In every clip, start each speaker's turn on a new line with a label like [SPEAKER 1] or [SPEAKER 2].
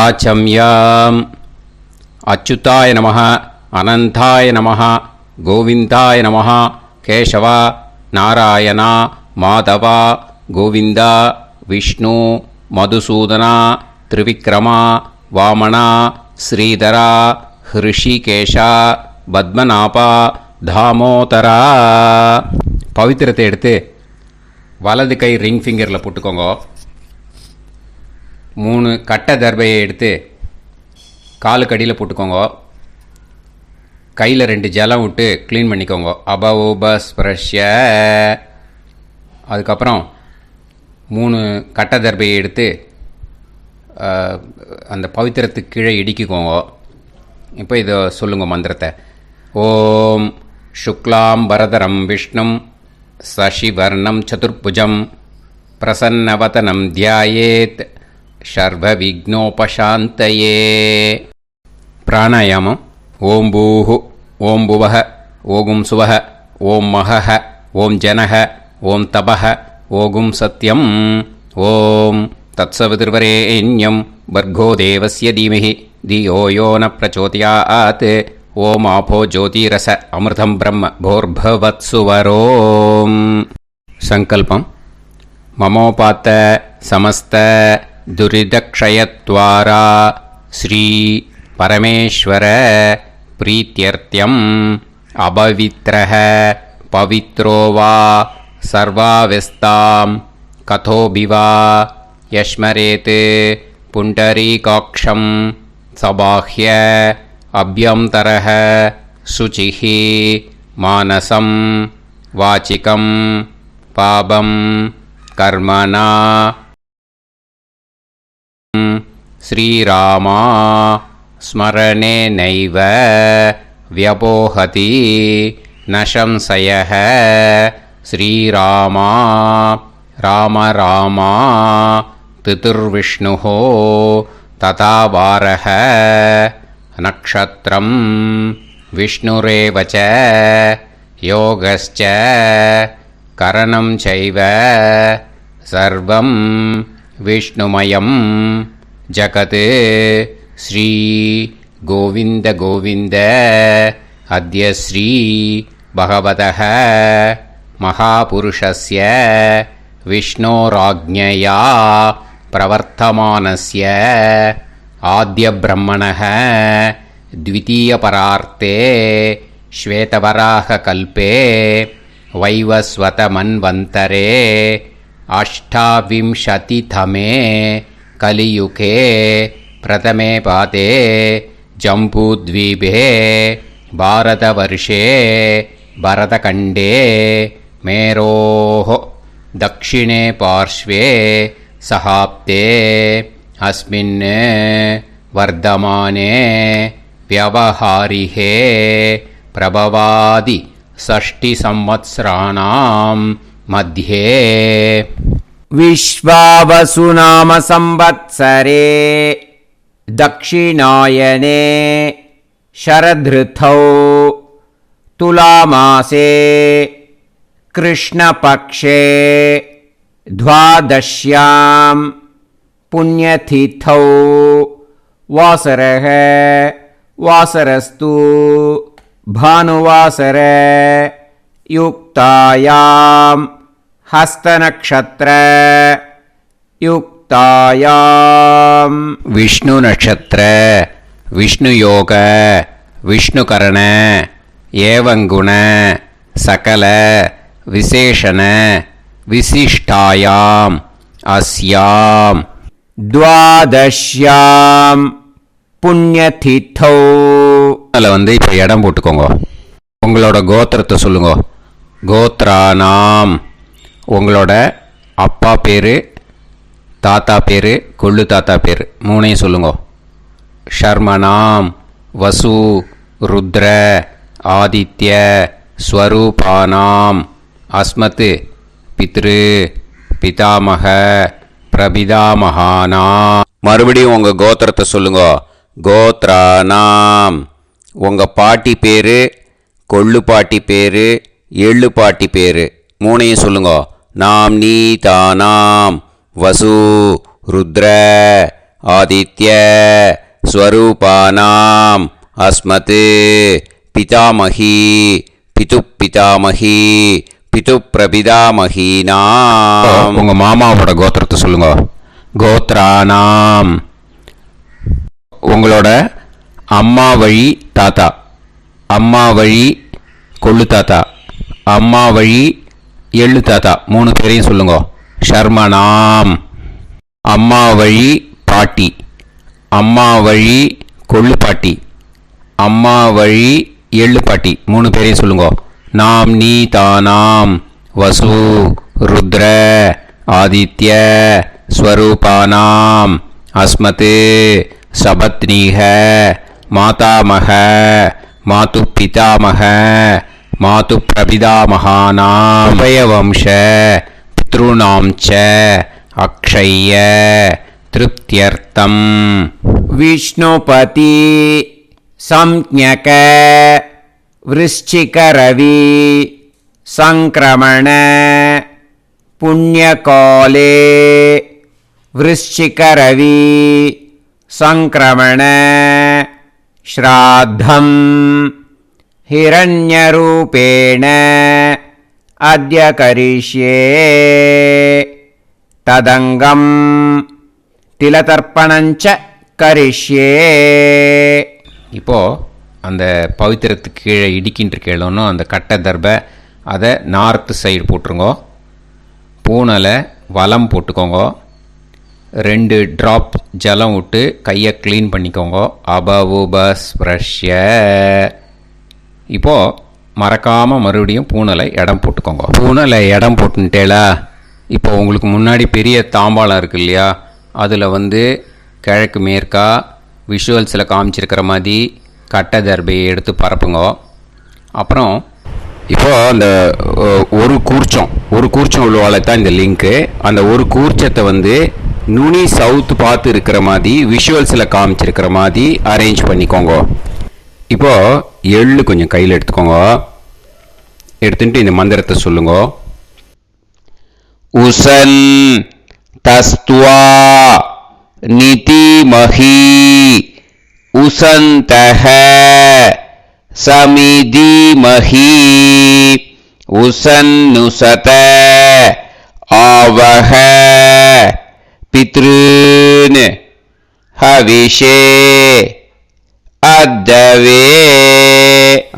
[SPEAKER 1] ஆச்சம்யாம். அச்சுதாய நமः, அனந்தாய நமः, கோவிந்தாய நமः, கேசவா, நாராயணா, மாதவா, கோவிந்தா, விஷ்ணு, மதுசூதனா, திரிவிக்ரமா, வாமனா, ஸ்ரீதரா, ஹிருஷிகேஷா, பத்மநாபா, தாமோதரா. பவித்திரத்தை எடுத்து வலது கை ரிங் ஃபிங்கரில் போட்டுக்கோங்க. 3 கட்டை தர்பையை எடுத்து காலுக்கடியில் போட்டுக்கோங்க. கையில் 2 ஜலம் விட்டு க்ளீன் பண்ணிக்கோங்க. அபவோபஸ்பிரஷ்ய. அதுக்கப்புறம் 3 கட்டை தர்பையை எடுத்து அந்த பவித்திரத்துக்கு கீழே இடிக்கிக்கோங்க. இப்போ இதை சொல்லுங்க மந்திரத்தை. ஓம் சுக்லாம் வரதரம் விஷ்ணும் சசிவர்ணம் சதுர்புஜம் பிரசன்னவதனம் தியாயேத் சர்வ விக்னோபசாந்தயே. பிராணாயாமம். ஓம் பூஹு, ஓம் புவஹ, ஓகும் சுவஹ, ஓம் மஹஹ, ஓம் ஜனஹ, ஓம் தபஹ, ஓகும் சத்யம். ஓம் தத்சவிதுர்வரேண்யம் பர்கோ தேவஸ்ய தீமஹி தியோ யோ ந பிரச்சோதயாத். ஓம் ஆபோ ஜோதிரச அமிர்தம் பிரம்ம போர்பவத்சுவரோம். சங்கல்பம். மமோபாத்த சமஸ்த துரிதக்ஷயத்வாரா ஸ்ரீ பரமேஸ்வர பிரீத்யர்த்தியம் அபவித்ரஹ பவித்ரோ வா சர்வாவஸ்தாம் கதோபிவா யஸ்மரேத் புண்டரீகாக்ஷம் சபாஹ்ய அப்யந்தரஹ சுசிஹ மானசம் வாசிகம் பாபம் கர்மணா ஸ்ரீராமா ஸ்மரணேனைவ வ்யபோஹதி ந சம்சயः. ஸ்ரீராமா ராம ராமா திதிர்விஷ்ணுः ததா வாரः நக்ஷத்ரம் விஷ்ணுரேவ ச யோகஸ்ச கரணம் சைவ சர்வம் விஷ்ணுமயம் ஜகத். ஸ்ரீ கோவிந்த கோவிந்த அத்ய ஸ்ரீ பகவதः மகாபுருஷஸ்ய விஷ்ணோராஜ்ஞயா பிரவர்த்தமானஸ்ய ஆத்ய பிரம்மணः த்விதீயபரார்த்தே ஸ்வேதவராக கல்பே வைவஸ்வத மன்வந்தரே அஷ்டாவிம்சதிதமே கலியுகே பிரதமே பாதே ஜம்பூத்வீபே பாரதவர்ஷே பரதகண்டே மேரோः தக்ஷிணே பார்ஷ்வே சஹாப்தே அஸ்மின் வர்தமானே व्यवहारिहे प्रभवादि षष्टि संवत्सराणां मध्ये
[SPEAKER 2] विश्वावसु नाम संवत्सरे दक्षिणायने शरदृतौ तुलामासे कृष्णपक्षे द्वादश्यां पुण्यतिथौ वासरः वासरस्तु भानुवासर युक्तायां हस्तनक्षत्र युक्तायां
[SPEAKER 1] विष्णु नक्षत्र विष्णु योग विष्णु करण एवं गुण सकल विशेषण विशिष्टायां अस्यां
[SPEAKER 2] द्वादश्यां புண்ணியதிதோ.
[SPEAKER 1] அதில் இப்போ இடம் போட்டுக்கோங்க. உங்களோட கோத்திரத்தை சொல்லுங்க. கோத்ரானாம். உங்களோட அப்பா பேர், தாத்தா பேர், கொள்ளு தாத்தா பேர் 3ஐயும் சொல்லுங்க. ஷர்மனாம் வசு ருத்ர ஆதித்ய ஸ்வரூபானாம் அஸ்மத் பித்ரு பிதாமக பிரபிதாமகானாம். மறுபடியும் உங்கள் கோத்திரத்தை சொல்லுங்க. கோத்ரானாம். உங்கள் பாட்டி பேர், கொள்ளு பாட்டி பேர், எள்ளு பாட்டி பேர் 3ஐயும் சொல்லுங்க. நாம் நீ தானாம் வசு ருத்ர ஆதித்ய ஸ்வரூபானாம் அஸ்மத் பிதாமகி பிதுப்பிதாமகி பிதுப்பிரபிதாமகீனாம். உங்கள் மாமாவோட கோத்திரத்தை சொல்லுங்க. கோத்ரானாம். உங்களோட அம்மா வழி தாத்தா, அம்மா வழி கொள்ளு தாத்தா, அம்மா வழி எள்ளு தாத்தா 3 பேரையும் சொல்லுங்க. ஷர்மனாம். அம்மா வழி பாட்டி, அம்மா வழி கொள்ளு பாட்டி, அம்மா வழி எள்ளு பாட்டி 3 பேரையும் சொல்லுங்க. நாம் நீ தானாம் வசு ருத்ர ஆதித்ய ஸ்வரூபானாம் அஸ்மத் சபத்னீக மாதாமக மாது பிதாமக மாது பிரபிதாமகானாம் உபயவம்ச பித்ருணாம் ச அக்ஷய்ய திருப்தியர்த்தம்.
[SPEAKER 2] विष्णुपति संज्ञक वृश्चिकरवि संक्रमण पुण्यकाले वृश्चिकरवि संक्रमण श्राद्धं हिरण्यरूपेण अद्य करिष्ये तदंगं तिलतर्पणञ्च करिष्ये.
[SPEAKER 1] இப்போது அந்த பவித்திரத்துக்கு கீழே இடிக்கின்ற கீழே அந்த கட்டை தர்பை அதை நார்த்து சைடு போட்டுருங்கோ. பூனலை வலம் போட்டுக்கோங்க. 2 ட்ராப் ஜலம் விட்டு கையை க்ளீன் பண்ணிக்கோங்க. அபவுபஸ் ப்ரஷ்ய. இப்போது மறக்காமல் மறுபடியும் பூனலை இடம் போட்டுக்கோங்க. பூனலை இடம் போட்டுட்டேலா. இப்போ உங்களுக்கு முன்னாடி பெரிய தாம்பாளம் இருக்கு இல்லையா, அதில் கிழக்கு மேற்கா விஷுவல்ஸில் காமிச்சிருக்கிற மாதிரி கட்டை தர்பையை எடுத்து பரப்புங்க. அப்புறம் இப்போது அந்த ஒரு கூர்ச்சம் உள்ளவாளை தான் இந்த லிங்க்கு. அந்த ஒரு கூர்ச்சத்தை நுனி சவுத்து பார்த்து இருக்கிற மாதிரி விஷுவல்ஸில் காமிச்சிருக்கிற மாதிரி அரேஞ்ச் பண்ணிக்கோங்க. இப்போது எள்ளு கொஞ்சம் கையில் எடுத்துக்கோங்க. எடுத்துட்டு இந்த மந்திரத்தை சொல்லுங்க. உசன் தஸ்துவா நிதிமஹி உசந்தஹ சமிதிமஹி உசன்னுசத ஆவஹ பித்ருன் ஹவிஷே அத்தவே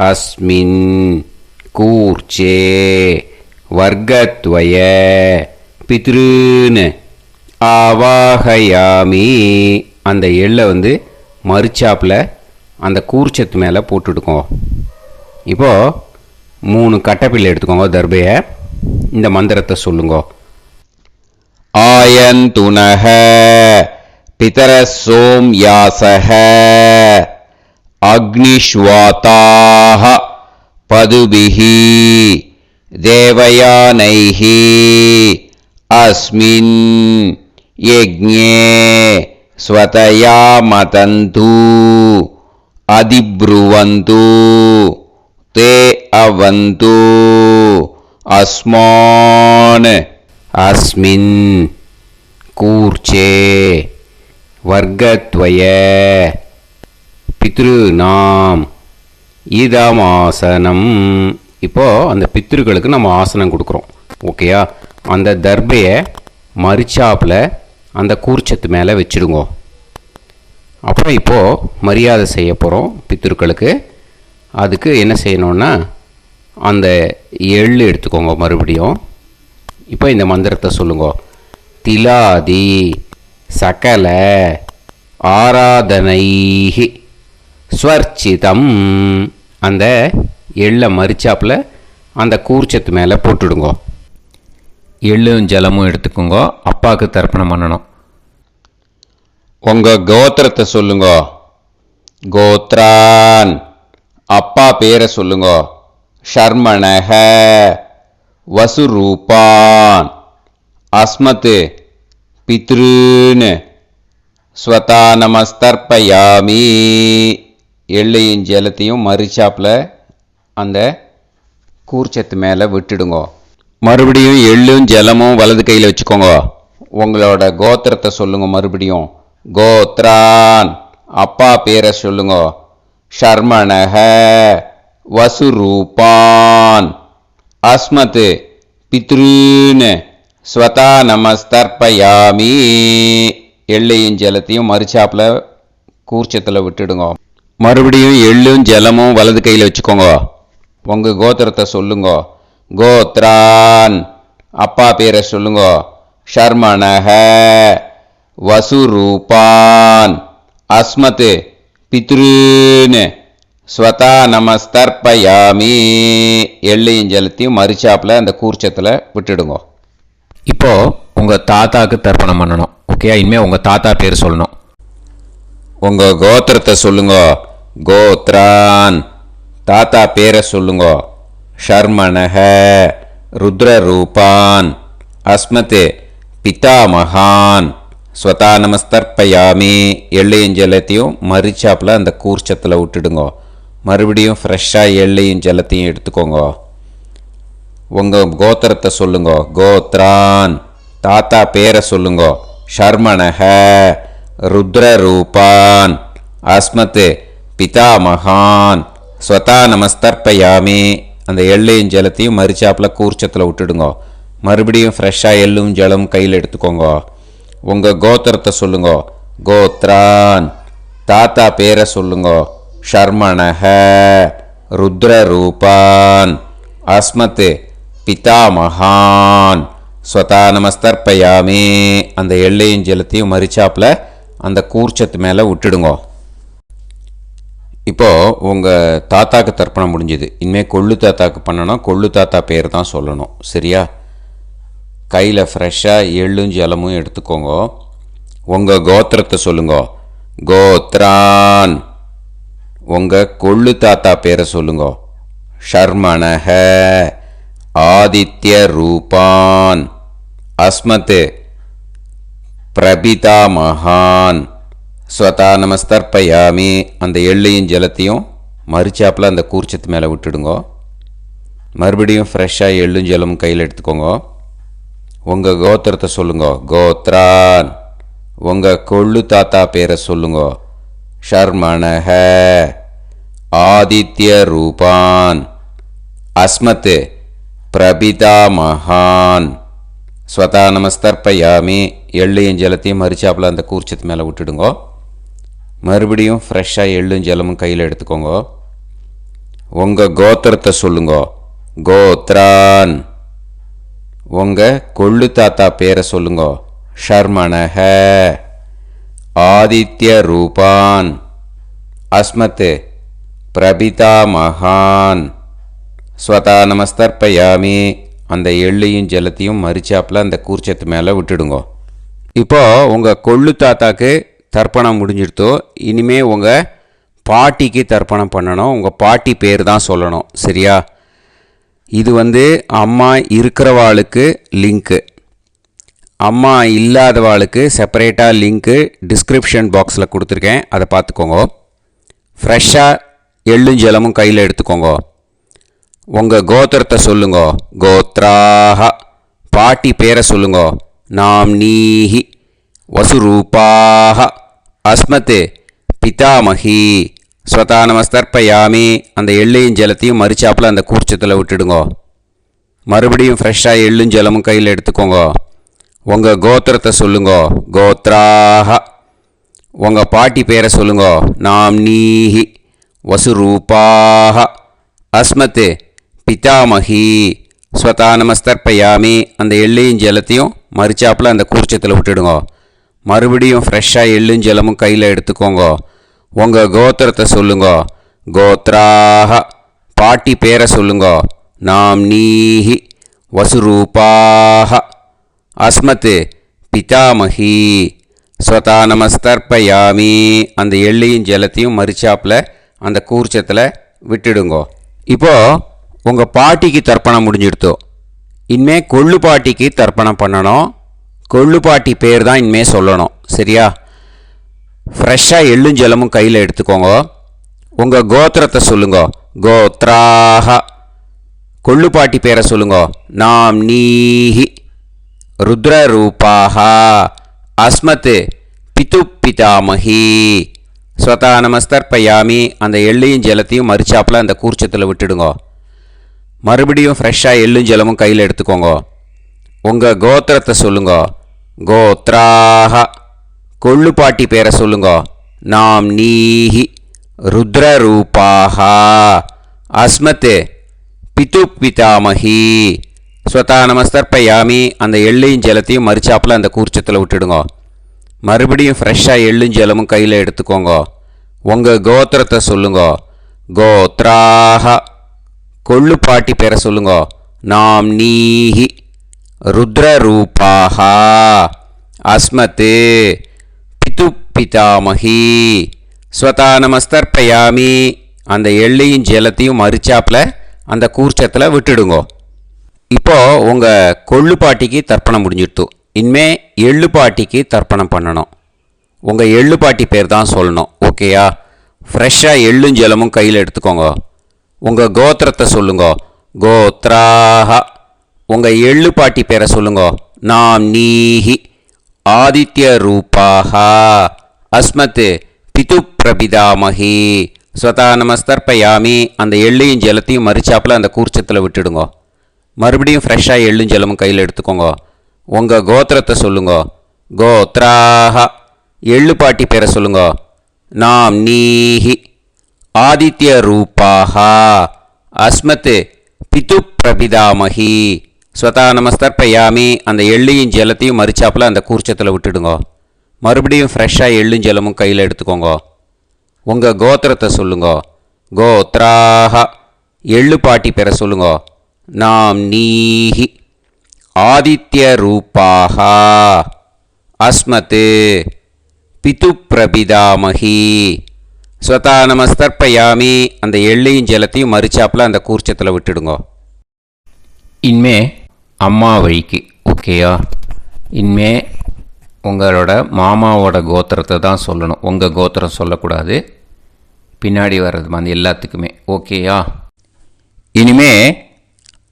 [SPEAKER 1] அஸ்மின் கூர்ச்சே வர்க்கத்வய பித்ருன் ஆவாஹயாமி. அந்த எள்ளை மறுச்சாப்பில் அந்த கூர்ச்சத்து மேலே போட்டுடுக்கோங்க. இப்போது 3 கட்டைப்பிள்ளை எடுத்துக்கோங்க தர்பையை. இந்த மந்திரத்தை சொல்லுங்க. ஆயந்துனஹ பிதர சோம்யாசஹ அக்னிஷ்வாதாஹ பதுபிஹி தேவயானைஹி அஸ்மின் யஜ்ஞே ஸ்வதயா மதந்து அதிப்ருவந்து தே அவது அஸ்மான் அஸ்மின் கூர்ச்சே வர்க்கத்வய பித்ருநாம் இதமாசனம். இப்போது அந்த பித்ருக்களுக்கு நம்ம ஆசனம் கொடுக்குறோம். ஓகேயா? அந்த தர்பையை மறுச்சாப்பில் அந்த கூர்ச்சத்து மேலே வச்சுடுங்க. அப்புறம் இப்போது மரியாதை செய்ய போகிறோம் பித்ருக்களுக்கு. அதுக்கு என்ன செய்யணுன்னா அந்த எள்ளு எடுத்துக்கோங்க மறுபடியும். இப்போ இந்த மந்திரத்தை சொல்லுங்க. திலாதி சகல ஆராதனைஹி ஸ்வர்ச்சிதம். அந்த எள்ளை மரிச்சாப்பில் அந்த கூர்ச்சத்து மேலே போட்டுடுங்க. எள்ளும் ஜலமும் எடுத்துக்கோங்க. அப்பாவுக்கு தர்ப்பணம் பண்ணணும். உங்கள் கோத்திரத்தை சொல்லுங்க. கோத்ரான். அப்பா பேரை சொல்லுங்க. ஷர்மணஹ வசுரூபான் அஸ்மத் பித்ருன் ஸ்வதா நமஸ்தர்ப்பயாமி. எள்ளையும் ஜலத்தையும் மறுச்சாப்பில் அந்த கூர்ச்சத்து மேலே விட்டுடுங்க. மறுபடியும் எள்ளும் ஜலமும் வலது கையில் வச்சுக்கோங்க. உங்களோட கோத்திரத்தை சொல்லுங்க மறுபடியும். கோத்ரான் அப்பா பேரை சொல்லுங்க. ஷர்மணஹ வசுரூபான். அஸ்மத் பித்ருன்னு ஸ்வதா நமஸ்தர்ப்பயாமி. எள்ளையும் ஜலத்தையும் மறுச்சாப்பில் கூர்ச்சத்தில் விட்டுடுங்க. மறுபடியும் எள்ளும் ஜலமும் வலது கையில் வச்சுக்கோங்க. உங்கள் கோத்திரத்தை சொல்லுங்க. கோத்ரான் அப்பா பேரை சொல்லுங்க. ஷர்மணஹ வசுரூபான். அஸ்மத் பித்ருன்னு ஸ்வதா நமஸ்தர்ப்பயாமி. எள்ளையும் ஜலத்தையும் மறுச்சாப்பில் அந்த கூர்ச்சத்தில் விட்டுடுங்க.
[SPEAKER 3] இப்போ உங்கள் தாத்தாவுக்கு தர்ப்பணம் பண்ணணும். ஓகே, இனிமேல் உங்கள் தாத்தா பேர் சொல்லணும்.
[SPEAKER 1] உங்கள் கோத்திரத்தை சொல்லுங்க. கோத்ரான் தாத்தா பேரை சொல்லுங்க. ஷர்மணஹ ருத்ரரூபான். அஸ்மத் பிதாமகான். ஸ்வதா நமஸ்தர்ப்பயாமி. எள்ளையும் ஜலத்தையும் மறுச்சாப்பில் அந்த கூர்ச்சத்தில் விட்டுடுங்க. மறுபடியும் ஃப்ரெஷ்ஷாக எள்ளையும் ஜலத்தையும் எடுத்துக்கோங்க. உங்கள் கோத்திரத்தை சொல்லுங்க. கோத்ரான் தாத்தா பேரை சொல்லுங்க. ஷர்மணஹ ருத்ரரூபான். அஸ்மத் பிதாமகான். ஸ்வதா நமஸ்தர்ப்பயாமி. அந்த எள்ளையும் ஜலத்தையும் மறுச்சாப்பில் கூர்ச்சத்தில் விட்டுடுங்க. மறுபடியும் ஃப்ரெஷ்ஷாக எள்ளும் ஜலம் கையில் எடுத்துக்கோங்க. உங்கள் கோத்திரத்தை சொல்லுங்க. கோத்ரான் தாத்தா பேரை சொல்லுங்க. ஷர்மணஹ ருத்ரரூபான். அஸ்மத் பிதாமகான். ஸ்வதா நமஸ்தர்ப்பயாமி. அந்த எள்ளையும் ஜலத்தையும் மறுச்சாப்பில் அந்த கூர்ச்சத்து மேலே விட்டுடுங்க. இப்போது உங்கள் தாத்தாக்கு தர்ப்பணம் முடிஞ்சுது. இனிமேல் கொள்ளு தாத்தாக்கு பண்ணணும். கொள்ளு தாத்தா பேர் தான் சொல்லணும். சரியா? கையில் ஃப்ரெஷ்ஷாக எள்ளும் ஜலமும் எடுத்துக்கோங்க. உங்கள் கோத்திரத்தை சொல்லுங்க. கோத்ரான் உங்கள் கொள்ளு தாத்தா பேரை சொல்லுங்க. ஷர்மணஹ ஆதித்ய ரூபான். அஸ்மத் பிரபிதாமகான். ஸ்வதா நமஸ்தர்ப்பயாமி. அந்த எள்ளையும் ஜலத்தையும் மறுச்சாப்பில் அந்த கூர்ச்சத்து மேலே விட்டுடுங்க. மறுபடியும் ஃப்ரெஷ்ஷாக எள்ளும் ஜலமும் கையில் எடுத்துக்கோங்க. உங்கள் கோத்திரத்தை சொல்லுங்க. கோத்ரான் உங்கள் கொள்ளு தாத்தா பேரை சொல்லுங்க. ஷர்மணஹ ஆதித்ய ரூபான். அஸ்மத் பிரபிதாமகான். ஸ்வதா நமஸ்தர்ப்பயாமி. எள்ளையும் ஜலத்தையும் மறுச்சாப்பில் அந்த கூர்ச்சத்து மேலே விட்டுடுங்க. மறுபடியும் ஃப்ரெஷ்ஷாக எள்ளும் ஜலமும் கையில் எடுத்துக்கோங்க. உங்கள் கோத்திரத்தை சொல்லுங்க. கோத்ரான் உங்கள் கொள்ளு தாத்தா பேரை சொல்லுங்க. ஷர்மணஹ ஆதித்ய ரூபான். அஸ்மத் பிரபிதாமகான். ஸ்வதா நமஸ்தர்ப்பயாமி. அந்த எள்ளையும் ஜலத்தையும் மறுச்சாப்பில் அந்த கூர்ச்சத்து மேலே விட்டுடுங்க. இப்போது உங்கள் கொள்ளு தாத்தாக்கு தர்ப்பணம் முடிஞ்சிடுத்தோ. இனிமேல் உங்கள் பாட்டிக்கு தர்ப்பணம் பண்ணணும். உங்கள் பாட்டி பேர் தான் சொல்லணும். சரியா? இது அம்மா இருக்கிறவாளுக்கு லிங்க்கு, அம்மா இல்லாதவாளுக்கு செப்பரேட்டாக லிங்க்கு டிஸ்கிரிப்ஷன் பாக்ஸில் கொடுத்துருக்கேன். அதை பார்த்துக்கோங்க. ஃப்ரெஷ்ஷாக எள்ளும் ஜலமும் கையில் எடுத்துக்கோங்க. உங்கள் கோத்திரத்தை சொல்லுங்க. கோத்ராஹ பாட்டி பேரை சொல்லுங்க. நாம்னீஹி வசுரூபாஹ. அஸ்மத் பிதாமகி. ஸ்வதா நமஸ்தர்ப்பயாமி. அந்த எள்ளையும் ஜலத்தையும் மறுச்சாப்பில் அந்த கூர்ச்சத்தில் விட்டுடுங்க. மறுபடியும் ஃப்ரெஷ்ஷாக எள்ளும் ஜலமும் கையில் எடுத்துக்கோங்க. உங்கள் கோத்திரத்தை சொல்லுங்க. கோத்ராஹ உங்கள் பாட்டி பேரை சொல்லுங்க. நாம்னீஹி வசுரூபாஹ. அஸ்மத் பிதாமகி. ஸ்வதா நமஸ்தர்ப்பயாமி. அந்த எள்ளையும் ஜலத்தையும் மறுச்சாப்பில் அந்த கூர்ச்சத்தில் விட்டுடுங்க. மறுபடியும் ஃப்ரெஷ்ஷாக எள்ளும் ஜலமும் கையில் எடுத்துக்கோங்க. உங்கள் கோத்திரத்தை சொல்லுங்க. கோத்ராஹ பாட்டி பேரை சொல்லுங்க. நாம்னீஹி வசுரூபாஹ. அஸ்மத் பிதாமகி. ஸ்வதா நமஸ்தர்ப்பயாமி. அந்த எள்ளையும் ஜலத்தையும் மறுச்சாப்பில் அந்த கூர்ச்சத்தில் விட்டுடுங்க. இப்போது உங்கள் பாட்டிக்கு தர்ப்பணம் முடிஞ்சிடுத்தோ. இனிமேல் கொள்ளு பாட்டிக்கு தர்ப்பணம் பண்ணணும். கொள்ளு பாட்டி பேர் தான் இனிமேல் சொல்லணும். சரியா? ஃப்ரெஷ்ஷாக எள்ளும் ஜலமும் கையில் எடுத்துக்கோங்க. உங்கள் கோத்திரத்தை சொல்லுங்க. கோத்ராஹ கொள்ளு பாட்டி பேரை சொல்லுங்க. நாம்னீஹி ருத்ரரூபாஹ. அஸ்மத் பிது பிதாமகி. ஸ்வதா நமஸ்தர்ப்பயாமி. அந்த எள்ளையும் ஜலத்தையும் மறிச்சாப்பில் அந்த கூர்ச்சத்தில் விட்டுடுங்க. மறுபடியும் ஃப்ரெஷ்ஷாக எள்ளும் ஜலமும் கையில் எடுத்துக்கோங்க. உங்கள் கோத்திரத்தை சொல்லுங்க. கோத்ராஹ. கொள்ளுப்பாட்டி பேரை சொல்லுங்க. நாம் நீஹி ருத்ரரூபாஹ. அஸ்மத் பிது பிதாமகி. ஸ்வதா நமஸ்தர்ப்பயாமி. அந்த எள்ளையும் ஜலத்தையும் மறிச்சாப்பில் அந்த கூர்ச்சத்தில் விட்டுடுங்க. மறுபடியும் ஃப்ரெஷ்ஷாக எள்ளும் ஜலமும் கையில் எடுத்துக்கோங்க. உங்கள் கோத்திரத்தை சொல்லுங்க. கோத்ராஹ. கொள்ளுப்பாட்டி பேரை சொல்லுங்க. நாம் நீஹி ருத்ரரூபாஹ. அஸ்மத் பிது பிதாமகி. ஸ்வதா நமஸ்தர்ப்பயாமி. அந்த எள்ளையும் ஜலத்தையும் மறிச்சாப்பில் அந்த கூர்ச்சத்தில் விட்டுடுங்க. இப்போது உங்கள் கொள்ளுப்பாட்டிக்கு தர்ப்பணம் முடிஞ்சிடுத்து. இனிமே எள்ளுப்பாட்டிக்கு தர்ப்பணம் பண்ணணும். உங்கள் எள்ளுப்பாட்டி பேர் தான் சொல்லணும். ஓகேயா? ஃப்ரெஷ்ஷாக எள்ளும் ஜலமும் கையில் எடுத்துக்கோங்க. உங்கள் கோத்திரத்தை சொல்லுங்க. கோத்ராஹ. உங்கள் எள்ளுப்பாட்டி பேரை சொல்லுங்க. நாம் நீஹி ஆதித்ய ரூபாஹ. அஸ்மத் பிது பிரபிதாமகி. ஸ்வதா நமஸ்தர்ப்பயாமி. அந்த எள்ளையும் ஜலத்தையும் மறிச்சாப்பில் அந்த கூர்ச்சத்தில் விட்டுடுங்க. மறுபடியும் ஃப்ரெஷ்ஷாக எள்ளும் ஜலமும் கையில் எடுத்துக்கோங்க. உங்கள் கோத்திரத்தை சொல்லுங்க. கோத்ராஹ. எள்ளுப்பாட்டி பேரை சொல்லுங்க. நாம் நீஹி ஆதித்ய ரூபாஹ. அஸ்மத் பிது பிரபிதாமகி. ஸ்வதா நமஸ்தர்ப்பயாமி. அந்த எள்ளையும் ஜலத்தையும் மறிச்சாப்பில் அந்த கூர்ச்சத்தில் விட்டுடுங்க. மறுபடியும் ஃப்ரெஷ்ஷாக எள்ளும் ஜலமும் கையில் எடுத்துக்கோங்க. உங்கள் கோத்திரத்தை சொல்லுங்க. கோத்ராஹ. எள்ளுப்பாட்டி பேரை சொல்லுங்க. நாம் நீஹி ஆதித்ய ரூபாஹ. அஸ்மத் பிது பிரபிதாமகி. ஸ்வதா நமஸ்தர்ப்பயாமி. அந்த எள்ளையும் ஜலத்தையும் மறிச்சாப்பில் அந்த கூர்ச்சத்தில் விட்டுடுங்க.
[SPEAKER 3] இனிமே அம்மா வழிக்கு. ஓகேயா? இனிமே உங்களோட மாமாவோட கோத்திரத்தை தான் சொல்லணும். உங்கள் கோத்திரம் சொல்லக்கூடாது. பின்னாடி வர்றது மாதிரி எல்லாத்துக்குமே. ஓகேயா? இனிமே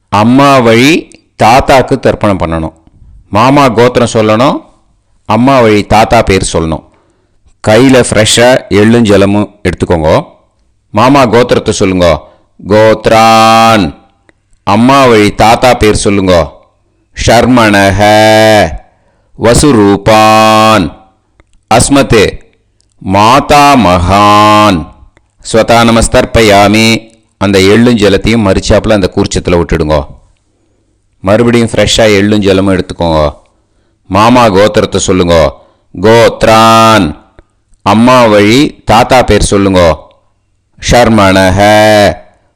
[SPEAKER 3] அம்மா வழி தாத்தாக்கு தர்ப்பணம் பண்ணணும். மாமா கோத்திரம் சொல்லணும். அம்மா வழி தாத்தா பேர் சொல்லணும். கையில் ஃப்ரெஷ்ஷாக எள்ளும் ஜலமும் எடுத்துக்கோங்க. மாமா கோத்திரத்தை சொல்லுங்க. கோத்ரான். அம்மா வழி தாத்தா பேர் சொல்லுங்க. ஷர்மணஹ. வசுரூபான். அஸ்மத் மாதா மகான். ஸ்வதா நமஸ்தர்ப்பயாமி. அந்த எள்ளும் ஜலத்தையும் மறிச்சாப்பில் அந்த கூர்ச்சத்தில் விட்டுடுங்க. மறுபடியும் ஃப்ரெஷ்ஷாக எள்ளும் ஜலமும் எடுத்துக்கோங்க. மாமா கோத்திரத்தை சொல்லுங்க. கோத்ரான். அம்மா வழி தாத்தா பேர் சொல்லுங்க. ஷர்மணஹ.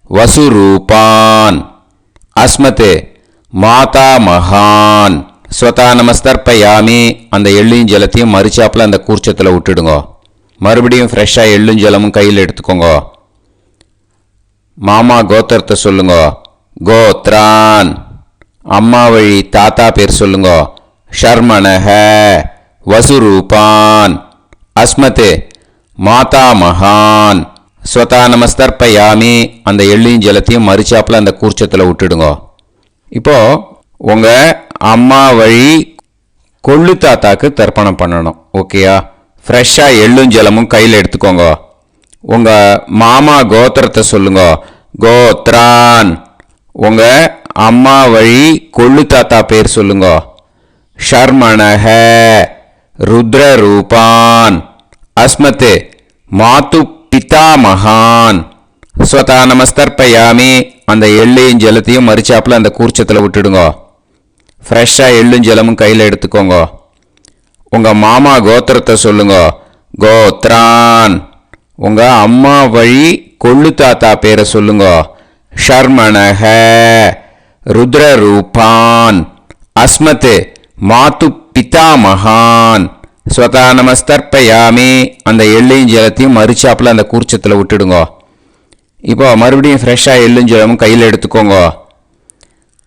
[SPEAKER 3] வசுரூபான். அஸ்மத் மாதா மகான். ஸ்வதா நமஸ்தர்ப்பயாமி. அந்த எள்ளையும் ஜலத்தையும் மறிச்சாப்பில் அந்த கூர்ச்சத்தில் விட்டுடுங்க. மறுபடியும் ஃப்ரெஷ்ஷாக எள்ளும் ஜலமும் கையில் எடுத்துக்கோங்க. மாமா கோத்திரத்தை சொல்லுங்க. கோத்ரான். அம்மா வழி தாத்தா பேர் சொல்லுங்க. ஷர்மணஹ. வசுரூபான். அஸ்மத் மாதா மகான். ஸ்வதா நமஸ்தர்ப்பயாமி. அந்த எள்ளையும் ஜலத்தையும் மறிச்சாப்பில் அந்த கூர்ச்சத்தில் விட்டுடுங்க. இப்போது உங்கள் அம்மா வழி கொள்ளு தாத்தாக்கு தர்ப்பணம் பண்ணணும். ஓகேயா? ஃப்ரெஷ்ஷாக எள்ளும் ஜலமும் கையில் எடுத்துக்கோங்க. உங்கள் மாமா கோத்திரத்தை சொல்லுங்க. கோத்ரான். உங்கள் அம்மா வழி கொள்ளு தாத்தா பேர் சொல்லுங்க. ஷர்மணஹ. ருத்ரரூபான். அஸ்மத் மாது பிதா மகான். ஸ்வதா நமஸ்தர்ப்பயாமி. அந்த எள்ளையும் ஜலத்தையும் மறிச்சாப்பில் அந்த கூர்ச்சத்தில் விட்டுடுங்க. ஃப்ரெஷ்ஷாக எள்ளும் ஜலமும் கையில் எடுத்துக்கோங்க. உங்கள் மாமா கோத்திரத்தை சொல்லுங்க. கோத்ரான். உங்கள் அம்மா வழி கொள்ளு தாத்தா பேரை சொல்லுங்க. ஷர்மணஹ. ருத்ரரூபான். அஸ்மத் மாது பிதா மகான். ஸ்வதா நமஸ்தர்ப்பயாமி. அந்த எள்ளையும் ஜலத்தையும் மறிச்சாப்பில் அந்த கூர்ச்சத்தில் விட்டுடுங்க. இப்போ மறுபடியும் ஃப்ரெஷ்ஷாக எள்ளும் ஜலமும் கையில் எடுத்துக்கோங்க.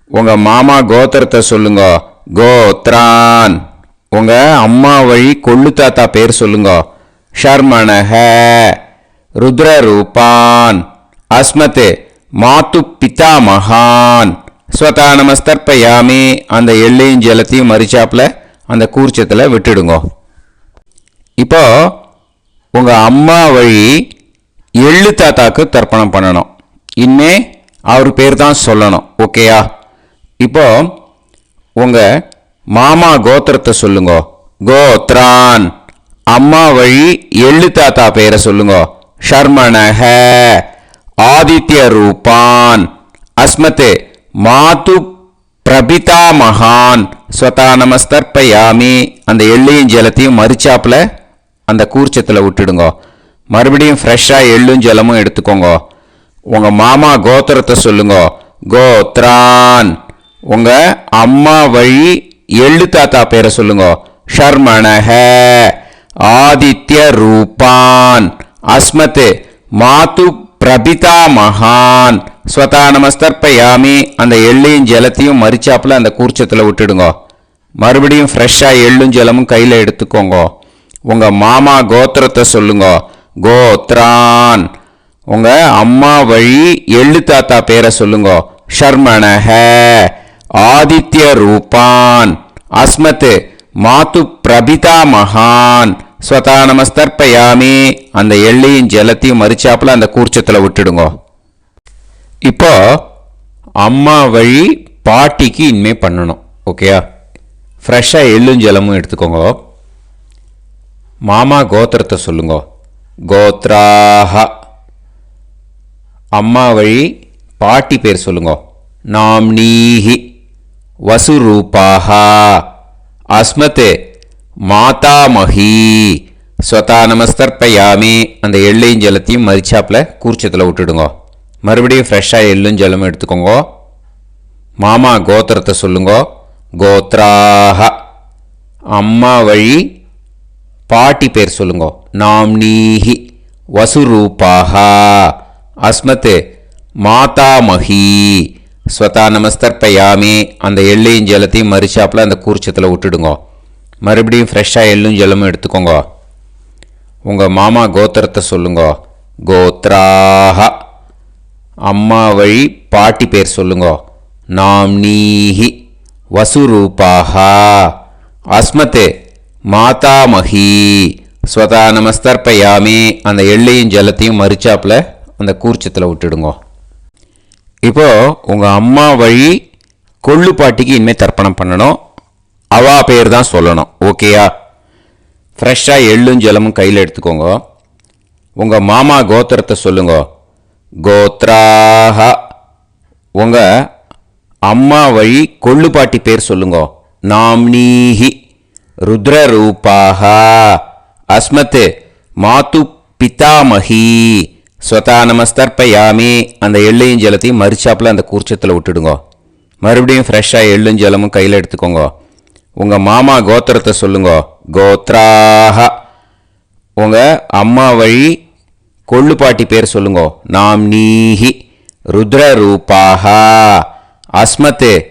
[SPEAKER 3] உங்கள் மாமா கோத்திரத்தை சொல்லுங்க. கோத்ரான். உங்கள் அம்மா வழி கொள்ளு தாத்தா பேர் சொல்லுங்க. ஷர்மணஹ. ருத்ரரூபான். அஸ்மத் மாது பிதா மகான். ஸ்வதா நமஸ்தர்ப்பயாமி. அந்த எள்ளையும் ஜலத்தையும் மறிச்சாப்பில் அந்த கூர்ச்சத்தில் விட்டுடுங்க. இப்போ உங்கள் அம்மா வழி எள்ளு தாத்தாக்கு தர்ப்பணம் பண்ணணும். இனிமே அவர் பேர் தான் சொல்லணும். ஓகேயா? இப்போ உங்கள் மாமா கோத்திரத்தை சொல்லுங்க. கோத்ரான். அம்மா வழி எள்ளு தாத்தா பேரை சொல்லுங்க. ஷர்மணஹ. ஆதித்ய ரூபான். அஸ்மதே மாது பிரபிதா மகான் ஸ்வதா நமஸ்தர்ப்பயாமி. அந்த எள்ளையும் ஜலத்தையும் மறிச்சாப்புல அந்த கூர்ச்சத்தில் விட்டுடுங்க. மறுபடியும் ஃப்ரெஷ்ஷாக எள்ளும் ஜலமும் எடுத்துக்கோங்க. உங்கள் மாமா கோத்திரத்தை சொல்லுங்க. கோத்ரான். உங்கள் அம்மா வழி எள்ளு தாத்தா பேரை சொல்லுங்க. ஷர்மணஹ. ஆதித்ய ரூபான். அஸ்மத் மாது பிரபிதா மகான் ஸ்வதா நமஸ்தர்ப்பயாமி. அந்த எள்ளையும் ஜலத்தையும் மறிச்சாப்புல அந்த கூர்ச்சத்தில் விட்டுடுங்க. மறுபடியும் ஃப்ரெஷ்ஷாக எள்ளும் ஜலமும் கையில் எடுத்துக்கோங்க. உங்கள் மாமா கோத்திரத்தை சொல்லுங்க. கோத்ரான். உங்கள் அம்மா வழி எள்ளு தாத்தா பேரை சொல்லுங்க. ஷர்மணஹ. ஆதித்ய ரூபான். அஸ்மத் மாது பிரபிதா மகான் ஸ்வதா நமஸ்தர்ப்பயாமி. அந்த எள்ளையும் ஜலத்தையும் மறிச்சாப்புல அந்த கூர்ச்சத்தில் விட்டுடுங்க. இப்போ அம்மா வழி பாட்டிக்கு இனிமே பண்ணணும். ஓகேயா? ஃப்ரெஷ்ஷாக எள்ளும் ஜலமும் எடுத்துக்கோங்க. மாமா கோத்திரத்தை சொல்லுங்க. கோத்ராஹ. அம்மா வழி பாட்டி பேர் சொல்லுங்க. நாம்னீஹி. வசுரூபாஹ. அஸ்மத் மாதாமஹி. ஸ்வதா நமஸ்தர்ப்பயாமி. அந்த எள்ளையும் ஜலத்தையும் மறிச்சாப்புல கூர்ச்சத்தில் விட்டுடுங்க. மறுபடியும் ஃப்ரெஷ்ஷாக எள்ளும் ஜலமும் எடுத்துக்கோங்க. மாமா கோத்திரத்தை சொல்லுங்க. கோத்ராஹ. அம்மா வழி பாட்டி பேர் சொல்லுங்க. நாம்னீஹி. வசுரூபாஹ. அஸ்மத் மாதாமஹி. ஸ்வதா நமஸ்தர்ப்பயாமி. அந்த எள்ளையும் ஜலத்தையும் மறிச்சாப்புல அந்த கூர்ச்சத்தில் விட்டுடுங்க. மறுபடியும் ஃப்ரெஷ்ஷாக எள்ளும் ஜலமும் எடுத்துக்கோங்க. உங்கள் மாமா கோத்திரத்தை சொல்லுங்க. கோத்ராஹ. அம்மா வழி பாட்டி பேர் சொல்லுங்க. நாம்னீஹி. வசுரூபாஹ. அஸ்மத் மாதாமஹி. ஸ்வதா நமஸ்தர்ப்பயாமி. அந்த எள்ளையும் ஜலத்தையும் மறிச்சாப்புல அந்த கூர்ச்சத்தில் விட்டுடுங்க. இப்போ உங்கள் அம்மா வழி கொள்ளு பாட்டிக்கு இனிமேல் தர்ப்பணம் பண்ணணும். அவா பேர் தான் சொல்லணும். ஓகேயா? ஃப்ரெஷ்ஷாக எள்ளும் ஜலமும் கையில் எடுத்துக்கோங்க. உங்கள் மாமா கோத்திரத்தை சொல்லுங்க. கோத்ராஹ. உங்கள் அம்மா வழி கொள்ளு பாட்டி பேர் சொல்லுங்க. நாம்னீஹி. ருத்ரரூபாஹ. அஸ்மத் மாது பிதாமஹி. ஸ்வதா நமஸ்தர்ப்பயாமி. அந்த எள்ளையும் ஜலத்தையும் மறிச்சாப்புல அந்த கூர்ச்சத்தில் விட்டுடுங்க. மறுபடியும் ஃப்ரெஷ்ஷாக எள்ளும் ஜலமும் கையில் எடுத்துக்கோங்க. உங்கள் மாமா கோத்திரத்தை சொல்லுங்க. கோத்ராஹ. உங்கள் அம்மா வழி கொள்ளு பாட்டி பேர் சொல்லுங்க. நாம்னீஹி. ருத்ரரூபாஹ. அஸ்மத்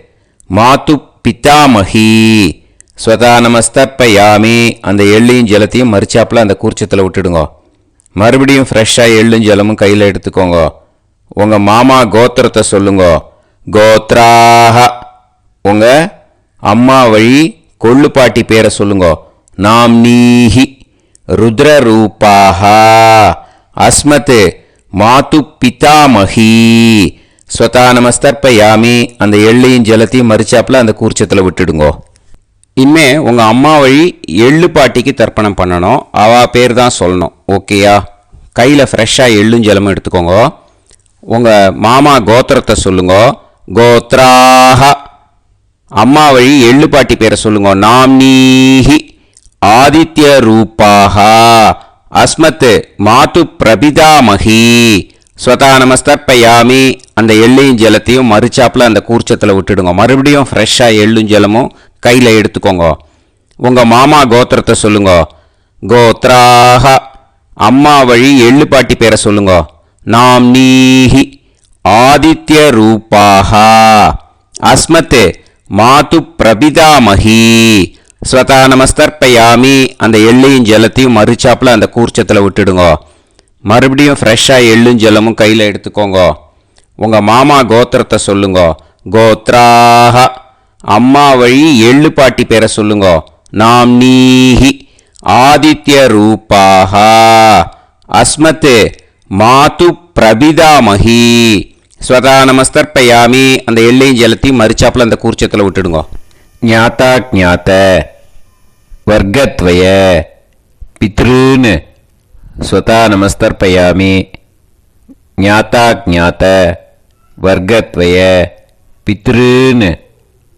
[SPEAKER 3] மாது பிதாமஹி. ஸ்வதா நமஸ்தர்ப்பயாமி. அந்த எள்ளையும் ஜலத்தையும் மறிச்சாப்புல அந்த கூர்ச்சத்தில் விட்டுடுங்க. மறுபடியும் ஃப்ரெஷ்ஷாக எள்ளும் ஜலமும் கையில் எடுத்துக்கோங்க. உங்கள் மாமா கோத்திரத்தை சொல்லுங்க. கோத்ராஹ. உங்கள் அம்மா வழி கொள்ளு பாட்டி பேரை சொல்லுங்க. நாம்னீஹி. ருத்ரரூபாஹ. அஸ்மத் மாது பிதாமஹி. ஸ்வதா நமஸ்தர்ப்பயாமி. அந்த எள்ளையும் ஜலத்தையும் மறிச்சாப்புல அந்த கூர்ச்சத்தில் விட்டுடுங்க. இனிமே உங்கள் அம்மா வழி எள்ளு பாட்டிக்கு தர்ப்பணம் பண்ணணும். அவா பேர் தான் சொல்லணும். ஓகேயா? கையில் ஃப்ரெஷ்ஷாக எள்ளும் ஜலமும் எடுத்துக்கோங்க. உங்கள் மாமா கோத்திரத்தை சொல்லுங்க. கோத்ராஹ. அம்மா வழி எள்ளு பாட்டி பேரை சொல்லுங்க. நாம்னீஹி. ஆதித்ய ரூபாஹ. அஸ்மத் மாது பிரபிதாமஹி. ஸ்வதா நமஸ்தர்ப்பயாமி. அந்த எள்ளையும் ஜலத்தையும் மறிச்சாப்புல அந்த கூர்ச்சத்தில் விட்டுடுங்க. மறுபடியும் ஃப்ரெஷ்ஷாக எள்ளும் ஜலமும் கையில் எடுத்துக்கோங்க. உங்கள் மாமா கோத்திரத்தை சொல்லுங்க. கோத்ராஹ. அம்மா வழி எள்ளு பாட்டி பேரை சொல்லுங்க. நாம்னீஹி. ஆதித்ய ரூபாஹ. அஸ்மத் மாது பிரபிதாமஹி. ஸ்வதா நமஸ்தர்ப்பயாமி. அந்த எள்ளையும் ஜலத்தையும் மறிச்சாப்புல அந்த கூர்ச்சத்தில் விட்டுடுங்க. மறுபடியும் ஃப்ரெஷ்ஷாக எள்ளும் ஜலமும் கையில் எடுத்துக்கோங்க. உங்கள் மாமா கோத்திரத்தை சொல்லுங்க. கோத்ராஹ. அம்மா வழி எள்ளு பாட்டி பேரை சொல்லுங்க. நாம்னீஹி. ஆதித்யரூபாः அஸ்மத் மாது பிரபிதாமகி ஸ்வதா நமஸ்தர்ப்பயாமி. அந்த எள்ளையும் ஜலத்தையும் மறிச்சாப்புல அந்த கூர்ச்சத்தில் விட்டுடுங்க. ஞாதா ஜாத வர்க்கத்வய பித்ருன் ஸ்வதா நமஸ்தர்ப்பயாமி. ஞாதா ஜாத வர்க்கத்வய பித்ருன்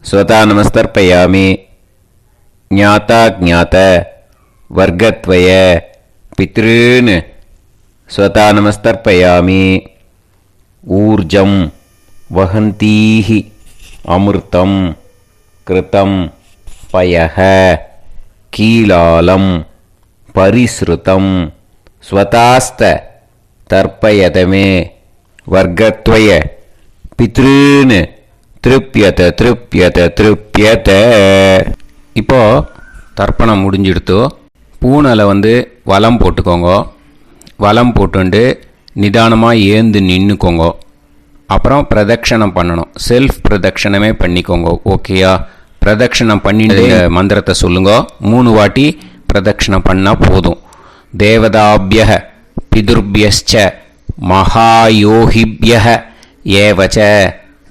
[SPEAKER 3] ஸ்வதா நமஸ்தர்ப்பயாமி. ஞாதா ஜாத வர்க்கத்வய பித்ருன் ஸ்வதா நமஸ்தர்ப்பயாமி. ஊர்ஜம் வஹந்தீஹி அமிர்தம் கிருதம் பயஹ கீலாலம் பரிஸ்ருதம் ஸ்வதாஸ்த தர்ப்பயதமே வர்க்கத்வய பித்ருன் திருப்யத திருப்யத திருப்யத. இப்போ தர்ப்பணம் முடிஞ்சிடுத்தோ. பூனலை வலம் போட்டுக்கோங்க. வலம் போட்டுண்டு நிதானமாக ஏந்து நின்றுக்கோங்க. அப்புறம் பிரதட்சணம் பண்ணணும். செல்ஃப் பிரதட்சணமே பண்ணிக்கோங்க. ஓகேயா? பிரதட்சணம் பண்ணிட்டு மந்திரத்தை சொல்லுங்க. 3 வாட்டி பிரதட்சணம் பண்ணால் போதும். தேவதாபிய பிதுர்பியச்ச மகாயோகிபிய ஏவச்ச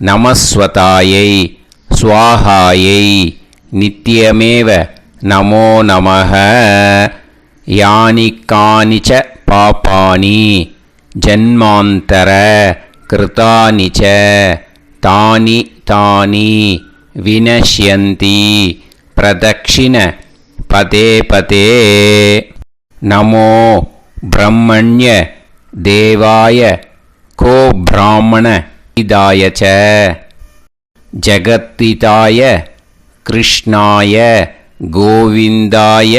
[SPEAKER 3] நமஸ்வதாயை ஸ்வாஹாயை நித்யமேவ நமோ நமஹ. யானி கானிச்ச பாபானி ஜன்மாந்தர கிருதானி ச தானி தானி வினஷ்யந்தி பிரதக்ஷிண பதே பதே. நமோ பிரம்மண்ய தேவாய கோ பிராமண இதாய ச ஜகத்திதாய கிருஷ்ணாய கோவிந்தாய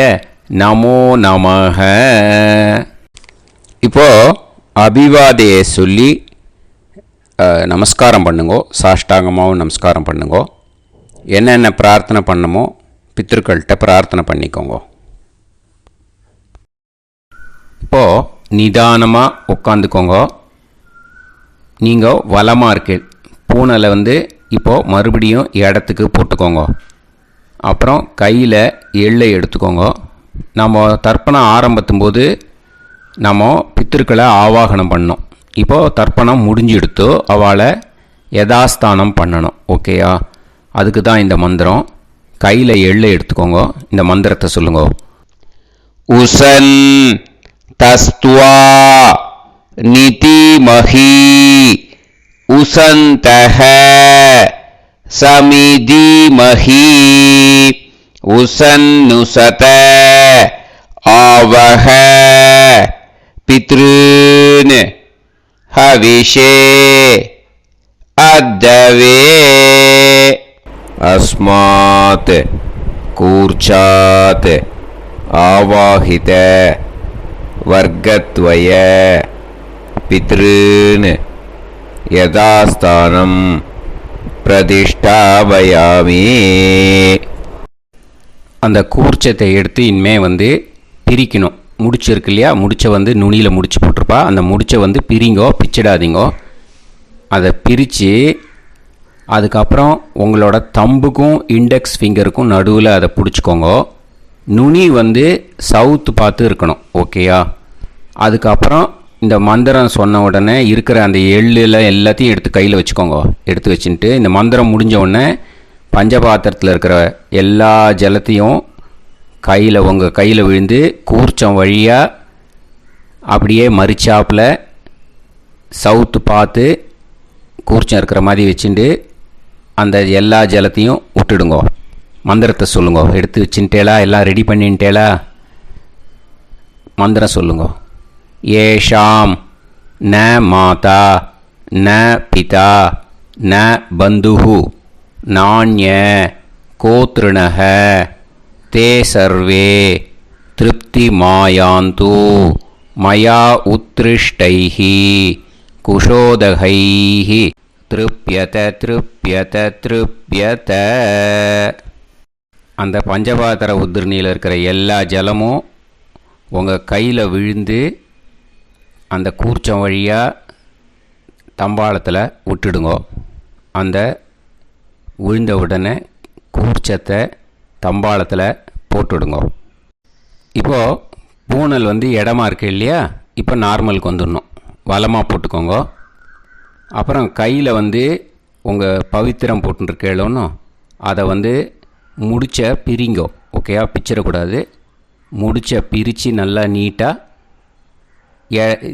[SPEAKER 3] நமோ நமஹ. இப்போ அபிவாதையை சொல்லி நமஸ்காரம் பண்ணுங்கோ. சாஷ்டாங்கமாகவும் நமஸ்காரம் பண்ணுங்கோ. என்னென்ன பிரார்த்தனை பண்ணமோ பித்திருக்கள்கிட்ட பிரார்த்தனை பண்ணிக்கோங்க. இப்போது நிதானமாக உட்காந்துக்கோங்க. நீங்கள் வலமாக இருக்கு. பூனலை இப்போது மறுபடியும் இடத்துக்கு போட்டுக்கோங்க. அப்புறம் கையில் எள்ளை எடுத்துக்கோங்க. நம்ம தர்ப்பணம் ஆரம்பித்தும்போது நம்ம பித்திருக்களை ஆவாகனம் பண்ணோம். இப்போது தர்ப்பணம் முடிஞ்செடுத்தோ அவளை யதாஸ்தானம் பண்ணணும். ஓகேயா? அதுக்கு தான் இந்த மந்திரம். கையில் எள்ளை எடுத்துக்கோங்க. இந்த மந்திரத்தை சொல்லுங்க. உசன் தஸ்துவா நிதிமஹி உசந்தஹ சமிதிமஹி உசன்னுசத ஆவஹ பித்ருன் ஹவிஷே அத்தவே. அஸ்மாத் கூர்ச்சாத் ஆவாஹித வர்க்கத்வய பித்ருன் யதாஸ்தானம் பிரதிஷ்டாபயாமி. அந்த கூர்ச்சத்தை எடுத்து இனிமே பிரிக்கணும். முடிச்சு இருக்கு இல்லையா? முடிச்சை நுனியில் முடிச்சு போட்டிருப்பா. அந்த முடிச்சை பிரிங்கோ, பிச்சிடாதீங்கோ. அதை பிரித்து அதுக்கப்புறம் உங்களோட தம்புக்கும் இண்டெக்ஸ் ஃபிங்கருக்கும் நடுவில் அதை பிடிச்சிக்கோங்க. நுனி சவுத்து பார்த்து இருக்கணும். ஓகேயா? அதுக்கப்புறம் இந்த மந்திரம் சொன்ன உடனே இருக்கிற அந்த எள்ளில் எல்லாத்தையும் எடுத்து கையில் வச்சுக்கோங்க. எடுத்து வச்சுட்டு இந்த மந்திரம் முடிஞ்ச உடனே பஞ்சபாத்திரத்தில் இருக்கிற எல்லா ஜலத்தையும் உங்கள் கையில் விழுந்து கூர்ச்சம் வழியாக அப்படியே மறிச்சாப்பில் சவுத்து பார்த்து கூர்ச்சம் இருக்கிற மாதிரி வச்சுட்டு அந்த எல்லா ஜலத்தையும் விட்டுடுங்கோ. மந்திரத்தை சொல்லுங்க. எடுத்து வச்சுட்டேலா? எல்லாம் ரெடி பண்ணிட்டேலா? மந்திரம் சொல்லுங்க. ஏஷாம் ந மாதா ந பிதா ந பந்துஹு நாண்ய கோத்ருணஹ தே சர்வே திருப்தி மாயாந்து மயா உத்ருஷ்டைஹி குஷோதகைஹி திருப்யத திருப்யத திருப்யத. அந்த பஞ்சபாத்திர உதிர்ணியில் இருக்கிற எல்லா ஜலமும் உங்கள் கையில் விழுந்து அந்த கூர்ச்சம் வழியாக தம்பாளத்தில் விட்டுடுங்க. அந்த விழுந்த உடனே கூர்ச்சத்தை தம்பாளத்தில் போட்டுடுங்க.
[SPEAKER 1] இப்போது பூனல் வந்து இடமா இருக்கு இல்லையா, இப்போ நார்மலுக்கு வந்துடணும். வலமாக போட்டுக்கோங்க. அப்புறம் கையில் வந்து உங்கள் பவித்திரம் போட்டுருக்கேளோன்னு அதை வந்து முடிச்ச பிரிங்கோ. ஓகேயா, பிச்சிடக்கூடாது. முடிச்ச பிரித்து நல்லா நீட்டாக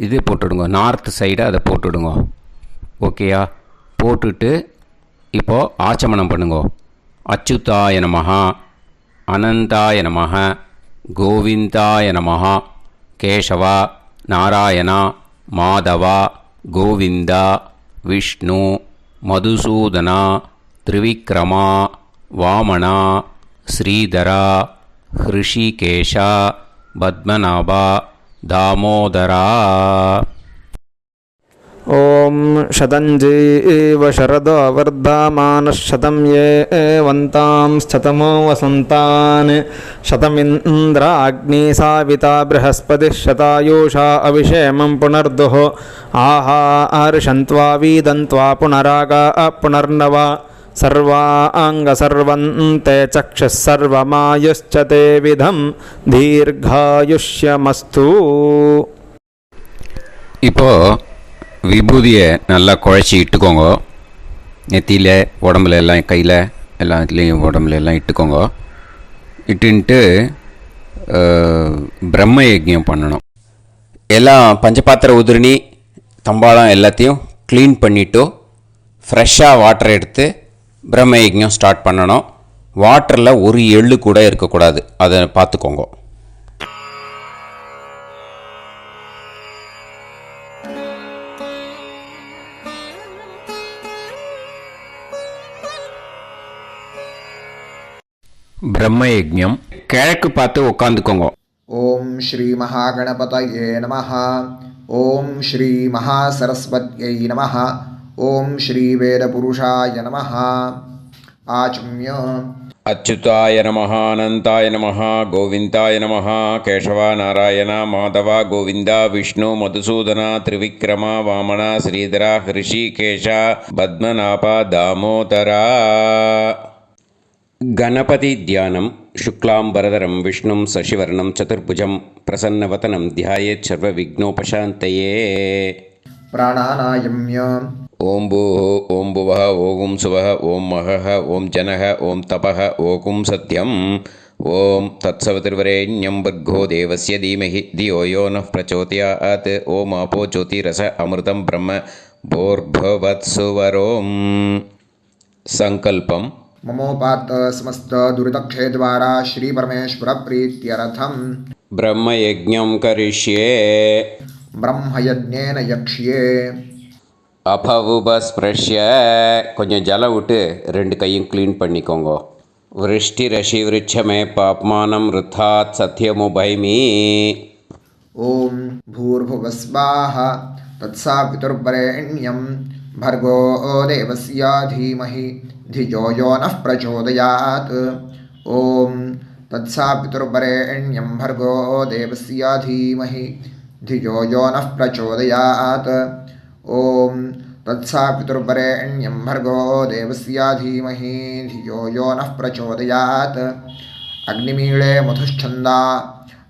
[SPEAKER 1] இது போட்டுடுங்க, நார்த் சைடை அதை போட்டுடுங்க. ஓகேயா, போட்டுட்டு இப்போது ஆச்சமனம் பண்ணுங்க. அச்சுதாய நமஹ, அனந்தாய நமஹ, கோவிந்தாய நமஹ, கேசவா, நாராயணா, மாதவா, கோவிந்தா, விஷ்ணு, மதுசூதனா, திரிவிக்ரமா, வாமனா, ஸ்ரீதரா, ஹிருஷிகேஷா, பத்மநாபா, தாமோதரா.
[SPEAKER 4] ॐ शतञ्जीव शरदो वर्धमानः शतं ये वन्तां शतमो वसन्तान् शतमिन्द्राग्नी साविता बृहस्पतिः शतायुषा अविषेमं पुनर्दुः आहार्षन्त्वा वीदन्त्वा पुनरागा पुनर्नवा सर्वाङ्गसर्वन्ते चक्षुः सर्वमायुश्च ते विधं दीर्घायुष्यमस्तु.
[SPEAKER 1] இப்போது விபூதியை நல்லா குழச்சி இட்டுக்கோங்க. நெத்தியில், உடம்புல எல்லாம், கையில் எல்லாத்துலேயும் உடம்புல எல்லாம் இட்டுக்கோங்க. இட்டுன்ட்டு பிரம்ம யஜ்ஞம் பண்ணணும். எல்லாம் பஞ்சபாத்திர உதிரணி தம்பாளம் எல்லாத்தையும் க்ளீன் பண்ணிவிட்டு ஃப்ரெஷ்ஷாக வாட்டர் எடுத்து பிரம்ம யஜ்ஞம் ஸ்டார்ட் பண்ணணும். வாட்டரில் ஒரு எள்ளு கூட இருக்கக்கூடாது, அதை பார்த்துக்கோங்க. பிரம்ம யஜ்ஞம் கிழக்கு பார்த்து உட்காந்துக்கோங்க.
[SPEAKER 5] ஓம் ஸ்ரீ மகாகணபதயே நமஹ. ஓம் ஸ்ரீ மகாசரஸ்வத்யை நமஹ. ஓம் ஸ்ரீ வேதபுருஷாய நமஹ. ஆச்ம்ய
[SPEAKER 3] அச்சுதாய நமஹ, அனந்தாய நமஹ, கோவிந்தாய நமஹ, கேசவா, நாராயணா, மாதவா, கோவிந்தா, விஷ்ணு, மதுசூதனா, திரிவிக்ரமா, வாமனா, ஸ்ரீதரா, ஹிருஷிகேஷா, பத்மநாபா, தாமோதரா.
[SPEAKER 1] गणपति ध्यानं शुक्लांबरधरं विष्णुं शशिवर्णं चतुर्भुजं प्रसन्नवदनं ध्यायेत् सर्वविघ्नोपशान्तये.
[SPEAKER 5] प्राणानायम्य
[SPEAKER 3] ओं भूः, ओं भुवः, ओं सुवः, ओं महः, ओं जनः, ओं तपः, ओं सत्यम्. ओं तत्सवितुर्वरेण्यं भर्गो देवस्य धीमहि धियो यो नः प्रचोदयात्. ओं आपो ज्योतिरस अमृतं ब्रह्म भूर्भुवत्सुवरों. संकल्पम्.
[SPEAKER 5] ममोपात समस्त दुरितक्षय द्वारा श्री परमेश्वर प्रीत्यर्थम
[SPEAKER 1] ब्रह्मयज्ञं करिष्ये.
[SPEAKER 5] ब्रह्मयज्ञेन यक्ष्ये.
[SPEAKER 1] அபவுபஸ்பிரஷ்ய கொஞ்சம் ஜலம் விட்டு 2 கையும் க்ளீன் பண்ணிக்கோங்க. விருஷ்டி ரஷி விருட்சமே பாப்மானம் ருத்தாத் சத்யமுபைமி.
[SPEAKER 5] ஓம் பூர்புவஸ்வாஹ தத்சாவிதுர்வரெண்யம் भर्गो देवस्य धीमहि धियो यो नः प्रचोदयात्. ॐ तत्सावितुर्वरेण्यं भर्गो देवस्य धीमहि धियो यो नः प्रचोदयात्. ॐ तत्सावितुर्वरेण्यं भर्गो देवस्य धीमहि धियो यो नः प्रचोदयात्. अग्निमीळे मधुश्छन्दा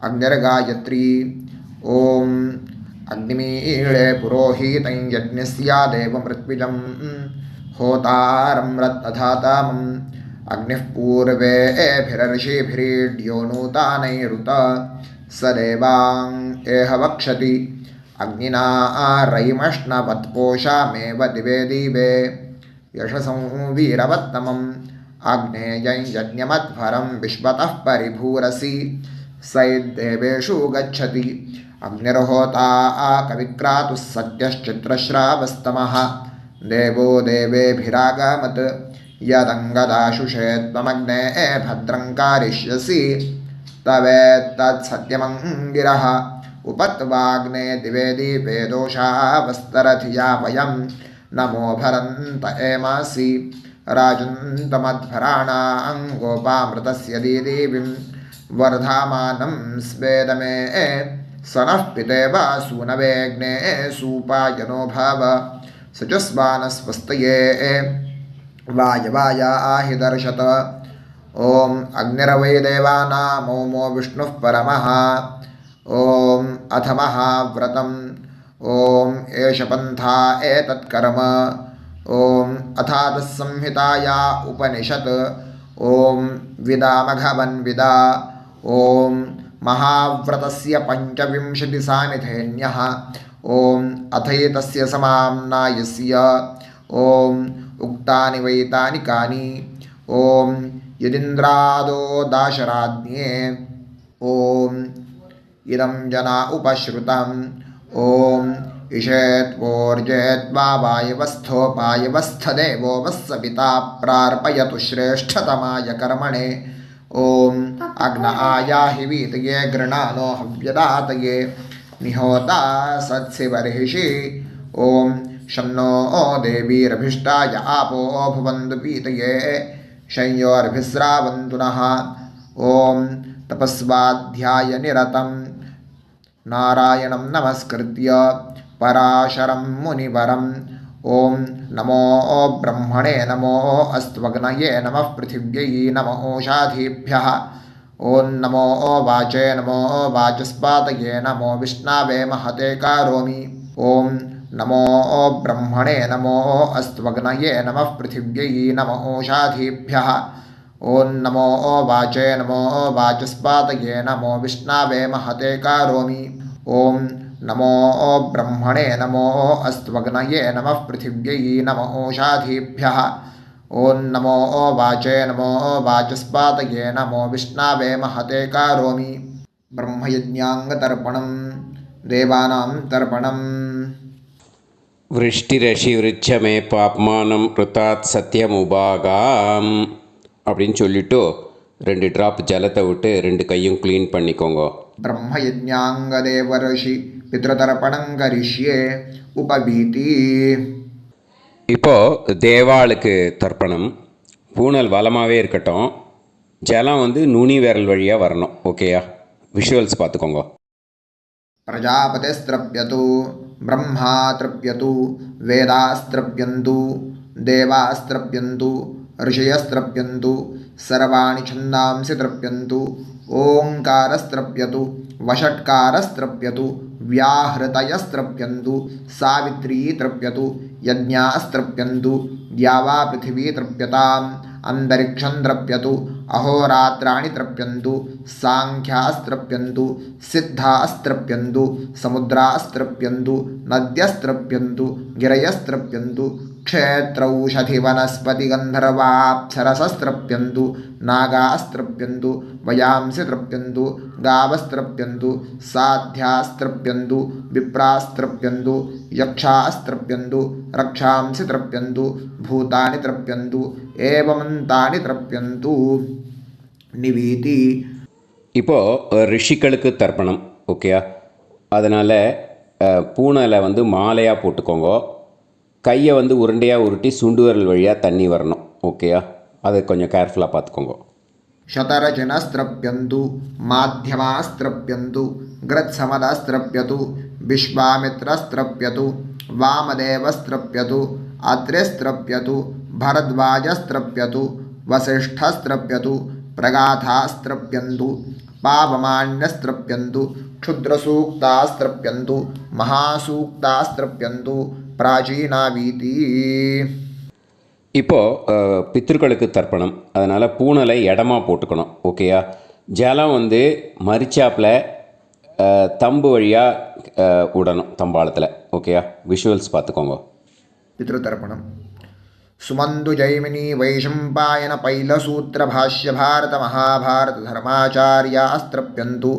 [SPEAKER 5] अग्निर्गायत्री. ॐ अग्निमीळे पुरोहितं यज्ञस्य देवमृत्विजं होतारं रत्नधातामम् अग्निः पूर्वेभिरर्षिभिरीड्यो नूतानैरुत स देवां एह वक्षति अग्निना रयिमष्णवत्पोषामेव दिवे दिवे यशसं वीरवत्तमम् आग्नेयं यज्ञमध्वरं विश्वतः परिभूरसि सैद्देवेषु गच्छति. अग्निर्होता कविक्रातुः सद्यश्चित्रश्रावस्तमः देवो देवेभिरागमत् यदङ्गदाशुषे त्वमग्ने भद्रं कारिष्यसि तवेत्तत्सत्यमङ्गिरः उपत्वाग्ने दिवे दीपे दोषावस्तरधिया वयं नमो भरन्त एमासि राजन्तमध्वराणां गोपामृतस्य दीदेवीं वर्धामानं स्वेदमे सनः पितेव सूनवेग्ने सूपायनो भव सचस्वानस्वस्तये वायवाया आहि दर्शत. ॐ अग्निरवै देवानामोमो विष्णुः परमः ॐ अथ महाव्रतम् ॐ एष पन्था एतत्कर्म ॐ अथातस्संहिताया उपनिषत् ॐ विदामघवन्विदा ॐ महाव्रतस्य पञ्चविंशतिसामिथेन्यः ॐ अथैतस्य समाम्नायस्य ॐ उक्तानि वैतानि कानि ॐ यदिन्द्रादो दाशराज्ञे ॐ इदं जना उपश्रुतम् ॐ इषेत्वोर्जेत्वा वायवस्थोपायवस्थदेवो वस्सविता प्रार्पयतु श्रेष्ठतमाय कर्मणे ॐ अग्न आयाहि वीतये गृणानो हव्यदातये निहोता सत्सिवर्हिषि ॐ शन्नो देवीरभिष्टाय आपो भवन्तु पीतये शय्योर्भिस्रावन्तु नः ॐ तपस्वाध्यायनिरतं नारायणं नमस्कृत्य पराशरं मुनिवरं ॐ नमो ब्रह्मणे नमो अस्त्वग्नये नमः पृथिव्यै नमो ओषाधीभ्यः ॐ नमो वाचे नमो वाचस्पातये नमो विष्णवे महते कारोमि ॐ नमो ब्रह्मणे नमो अस्त्वग्नये नमः पृथिव्यै नमो ओषाधीभ्यः ॐ नमो वाचे नमो वाचस्पातये नमो विष्णवे महते कारोमि ॐ नमो ब्रह्मणे नमो अस्त्वग्नये नमः पृथिव्यै नमो ओषाधीभ्यः ॐ नमो वाचे नमो वाचस्पातये नमो विष्णवे महते कारोमि ब्रह्मयज्ञाङ्गतर्पणं देवानां तर्पणम्
[SPEAKER 1] விருஷ்டிரஷி விருட்சமே பாப்மானம் ருத்தாத் சத்தியமுபாகாம் அப்படின்னு சொல்லிட்டு 2 ட்ராப் ஜலத்தை விட்டு 2 கையும் க்ளீன் பண்ணிக்கோங்க.
[SPEAKER 5] ब्रह्मयज्ञाङ्गदेवर्षि पितृतर्पणं करिष्ये उपवीति.
[SPEAKER 1] இப்போது தேவாளுக்கு தர்ப்பணம். பூனல் வலமாகவே இருக்கட்டும், ஜலம் நுனி விரல் வழியாக வரணும். ஓகேயா? விஷுவல்ஸ் பார்த்துக்கோங்க.
[SPEAKER 5] प्रजापतिस्त्रप्यतु ब्रह्मा तृप्यतु वेदास्त्रप्यन्तु देवास्त्रप्यन्तु ऋषयस्त्रप्यन्तु सर्वाणि छन्दांसि तृप्यन्तु ओङ्कारस्त्रप्यतु वषट्कारस्त्रप्यतु व्याहृतयस्त्रप्यन्तु सावित्री तृप्यतु यज्ञास्त्रप्यन्तु द्यावा पृथिवी तृप्यताम् अंतरिक्षं तृप्यतु अहोरात्राणि तृप्यन्तु सांख्यास्त्रप्यन्तु सिद्धास्त्रप्यन्तु समुद्रास्त्रप्यन्तु नद्यस्त्रप्यन्तु गिरयस्त्रप्यन्तु क्षेत्रौषधिवनस्पतिगन्धर्वाप्सरसस्त्रप्यन्तु नागास्त्रप्यन्तु वयांसि तृप्यन्तु गावस्त्रप्यन्तु साध्यास्त्रप्यन्तु विप्रास्त्रप्यन्तु यक्षास्त्रप्यन्तु रक्षांसि तृप्यन्तु भूतानि तृप्यन्तु एवमन्तानि तृप्यन्तु निवीति.
[SPEAKER 1] இப்போது ரிஷிகளுக்கு தர்ப்பணம். ஓகேயா? அதனால் பூனலை மாலையாக போட்டுக்கோங்க. கையை உருண்டையாக உருட்டி சுண்டு விரல் வழியாக தண்ணி வரணும். ஓகேயா? அதை கொஞ்சம் கேர்ஃபுல்லாக பார்த்துக்கோங்க.
[SPEAKER 5] शतरजनस्त्रप्यन्तु माध्यमास्त्रप्यन्तु गृत्समदस्त्रप्यतु विश्वामित्रस्त्रप्यतु वामदेवस्त्रप्यतु अत्रिस्त्रप्यतु भरद्वाजस्त्रप्यतु वसिष्ठस्त्रप्यतु प्रगाथास्त्रप्यन्तु पावमान्यस्त्रप्यन्तु क्षुद्रसूक्तास्त्रप्यन्तु महासूक्तास्त्रप्यन्तु प्राचीनावीति.
[SPEAKER 1] இப்போது பித்ருக்களுக்கு தர்ப்பணம். அதனால் பூனலை இடமா போட்டுக்கணும். ஓகேயா? ஜலம் மரிச்சாப்பில் தம்பு வழியாக விடணும், தம்பாளத்தில். ஓகேயா? விஷுவல்ஸ் பார்த்துக்கோங்க.
[SPEAKER 5] पितृतर्पणम् सुमन्तु जैमिनी वैशम्पायन पैलसूत्र भाष्य भारत महाभारत धर्माचार्यास्त्रप्यन्तु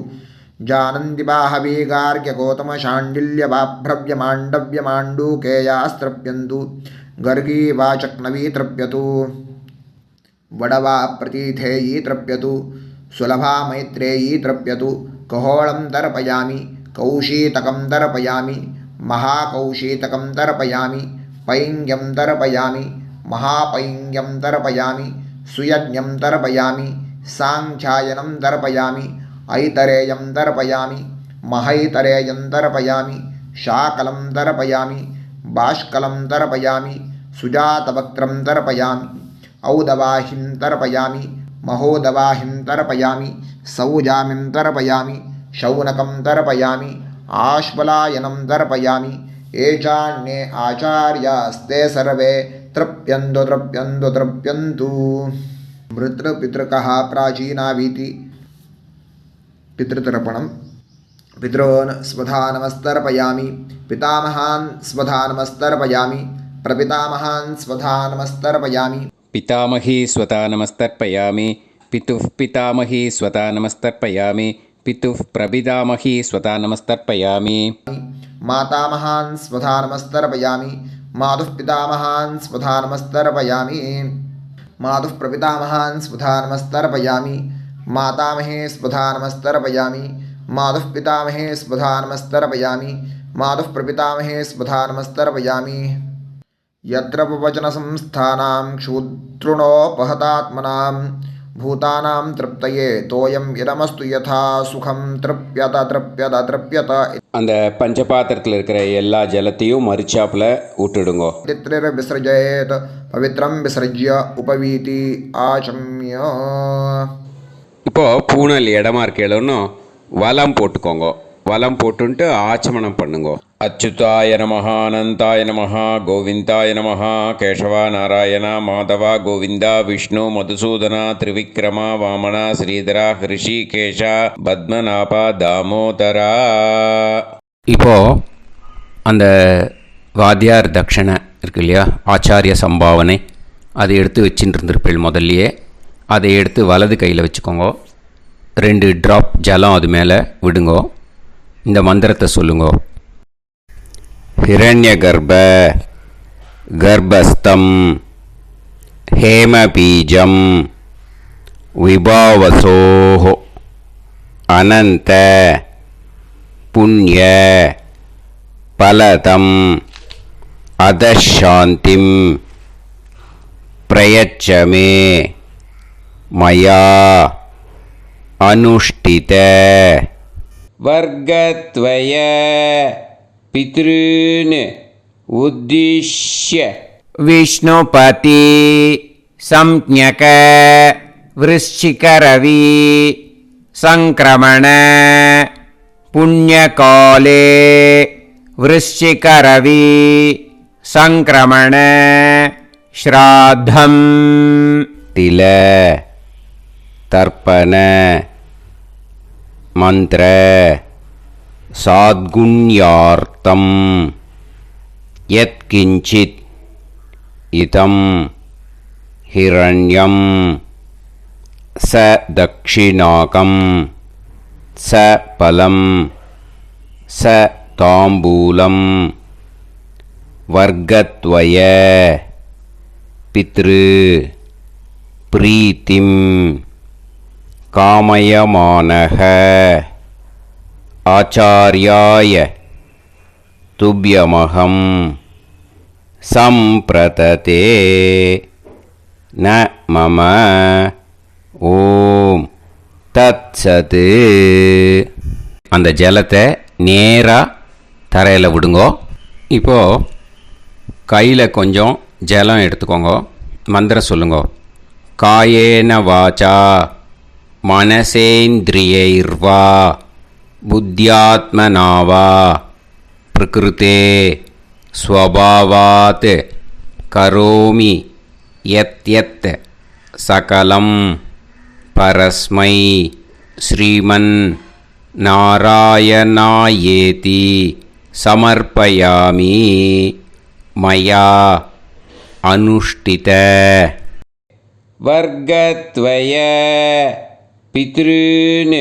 [SPEAKER 5] जानन्ति बाहवी गार्ग्य गौतम शाण्डिल्य वाभ्रव्य माण्डव्य माण्डूकेयास्त्रप्यन्तु गर्गी वाचक्नवी तृप्यतु वडवा प्रतीथेयी तृप्यतु सुलभा मैत्रेयी तृप्यतु कहोळं तर्पयामि कौशीतकं तर्पयामि महाकौशीतकं तर्पयामि पैङ्ग्यं तर्पयामि महापैङ्ग्यं तर्पयामि सुयज्ञं तर्पयामि साङ्ख्यायनं तर्पयामि ऐतरेयं तर्पयामि महैतरेयं तर्पयामि शाकलं तर्पयामि बाष्कलं तर्पयामि सुजातवक्त्रं तर्पयामि औदवाहिं तर्पयामि महोदवाहिं तर्पयामि सौजामिं तर्पयामि शौनकं तर्पयामि आश्वलायनं तर्पयामि ये चान्ये आचार्यास्ते सर्वे तृप्यन्तु तृप्यन्तु तृप्यन्तु मृतृपितृकः प्राचीनावीति पितृतर्पणं पितॄन् स्वधा नमस्तर्पयामि पितामहान् स्वधा नमस्तर्पयामि प्रपितामहान् स्वधा नमस्तर्पयामि
[SPEAKER 1] पितामही स्वता नमस्तर्पयामि पितुः पितामही स्वता नमस्तर्पयामि पितुः प्रपितामही स्वता नमस्तर्पयामि
[SPEAKER 5] मातामहान् स्वधा नमस्तर्पयामि मातुः पितामहान् स्वधा नमस्तर्पयामि मातुः प्रपितामहान् स्वधा नमस्तर्पयामि मातामहे स्वधा नमस्तर्पयामि मातुः पितामहे स्वधा नमस्तर्पयामि मातुः प्रपितामहे स्वधा नमस्तर्पयामि यत्र वचनसंस्थानां क्षूद्रुणोपहतात्मनां भूतानां तृप्तये तोयं इदमस्तु यथा सुखं तृप्यत तृप्यत तृप्यत
[SPEAKER 1] அந்த பஞ்சபாத்திரத்தில் இருக்கிற எல்லா ஜலத்தையும் மரிச்சாப்புல விட்டுடுங்கோ.
[SPEAKER 5] विसृजेत् पवित्रं विसृज्य उपवीति आचम्य
[SPEAKER 1] இப்போது பூனல் இடமா இருக்கேன்னு வலம் போட்டுக்கோங்க. வலம் போட்டுன்ட்டு ஆச்சமனம் பண்ணுங்கோ. அச்சுதாய நமஹ அனந்தாய நமஹ கோவிந்தாய நமஹ கேசவா நாராயண மாதவா கோவிந்தா விஷ்ணு மதுசூதனா திரிவிக்ரமா வாமனா ஸ்ரீதரா ஹிருஷிகேஷா பத்மநாபா தாமோதரா. இப்போது அந்த வாத்தியார் தட்சணை இருக்கு இல்லையா, ஆச்சாரிய சம்பாவனை, அதை எடுத்து வச்சுட்டு இருந்திருப்பேள் முதல்லையே. அதை எடுத்து வலது கையில் வச்சுக்கோங்க. 2 ட்ராப் ஜலம் அது மேலே விடுங்கோ. இந்த மந்திரத்தை சொல்லுங்கோ. ஹிரண்ய கர்ப்ப கர்ப்பஸ்தம் ஹேமபீஜம் விபாவசோஹோ அனந்த புண்ணிய பலதம் அதசாந்திம் பிரயச்சமே மயா அனுஷ்டித வர்கத்வய பித்ருன் உத்திஷ்ய
[SPEAKER 2] विष्णुपति संज्ञक वृश्चिकरवि संक्रमण पुण्यकाले वृश्चिकरवि संक्रमण श्राद्धं
[SPEAKER 1] तिल तर्पण मंत्र साद्गुण्यार्थं यत्किंचित् इदं हिरण्यं स दक्षिणाकं स फलं स ताम्बूलं वर्गद्वय पितृ प्रीतिं कामयमानः आचार्याय तुभ्यमहं सम्प्रतते न मम ஓம் தத்சது. அந்த ஜலத்தை நேராக தரையில் விடுங்கோ. இப்போது கையில் கொஞ்சம் ஜலம் எடுத்துக்கோங்க. மந்திரம் சொல்லுங்கோ. காயேன வாச்சா மனசேந்திரியைர்வா புத்தியாத்மனாவா பிரகிருதே ஸ்வபாவாத் கரோமி யத் யத் சகலம் பரஸ்மை ஸ்ரீமன் நாராயணாயேதி சமர்ப்பயாமி மயா அனுஷ்டித வர்கத்வய பித்ருன்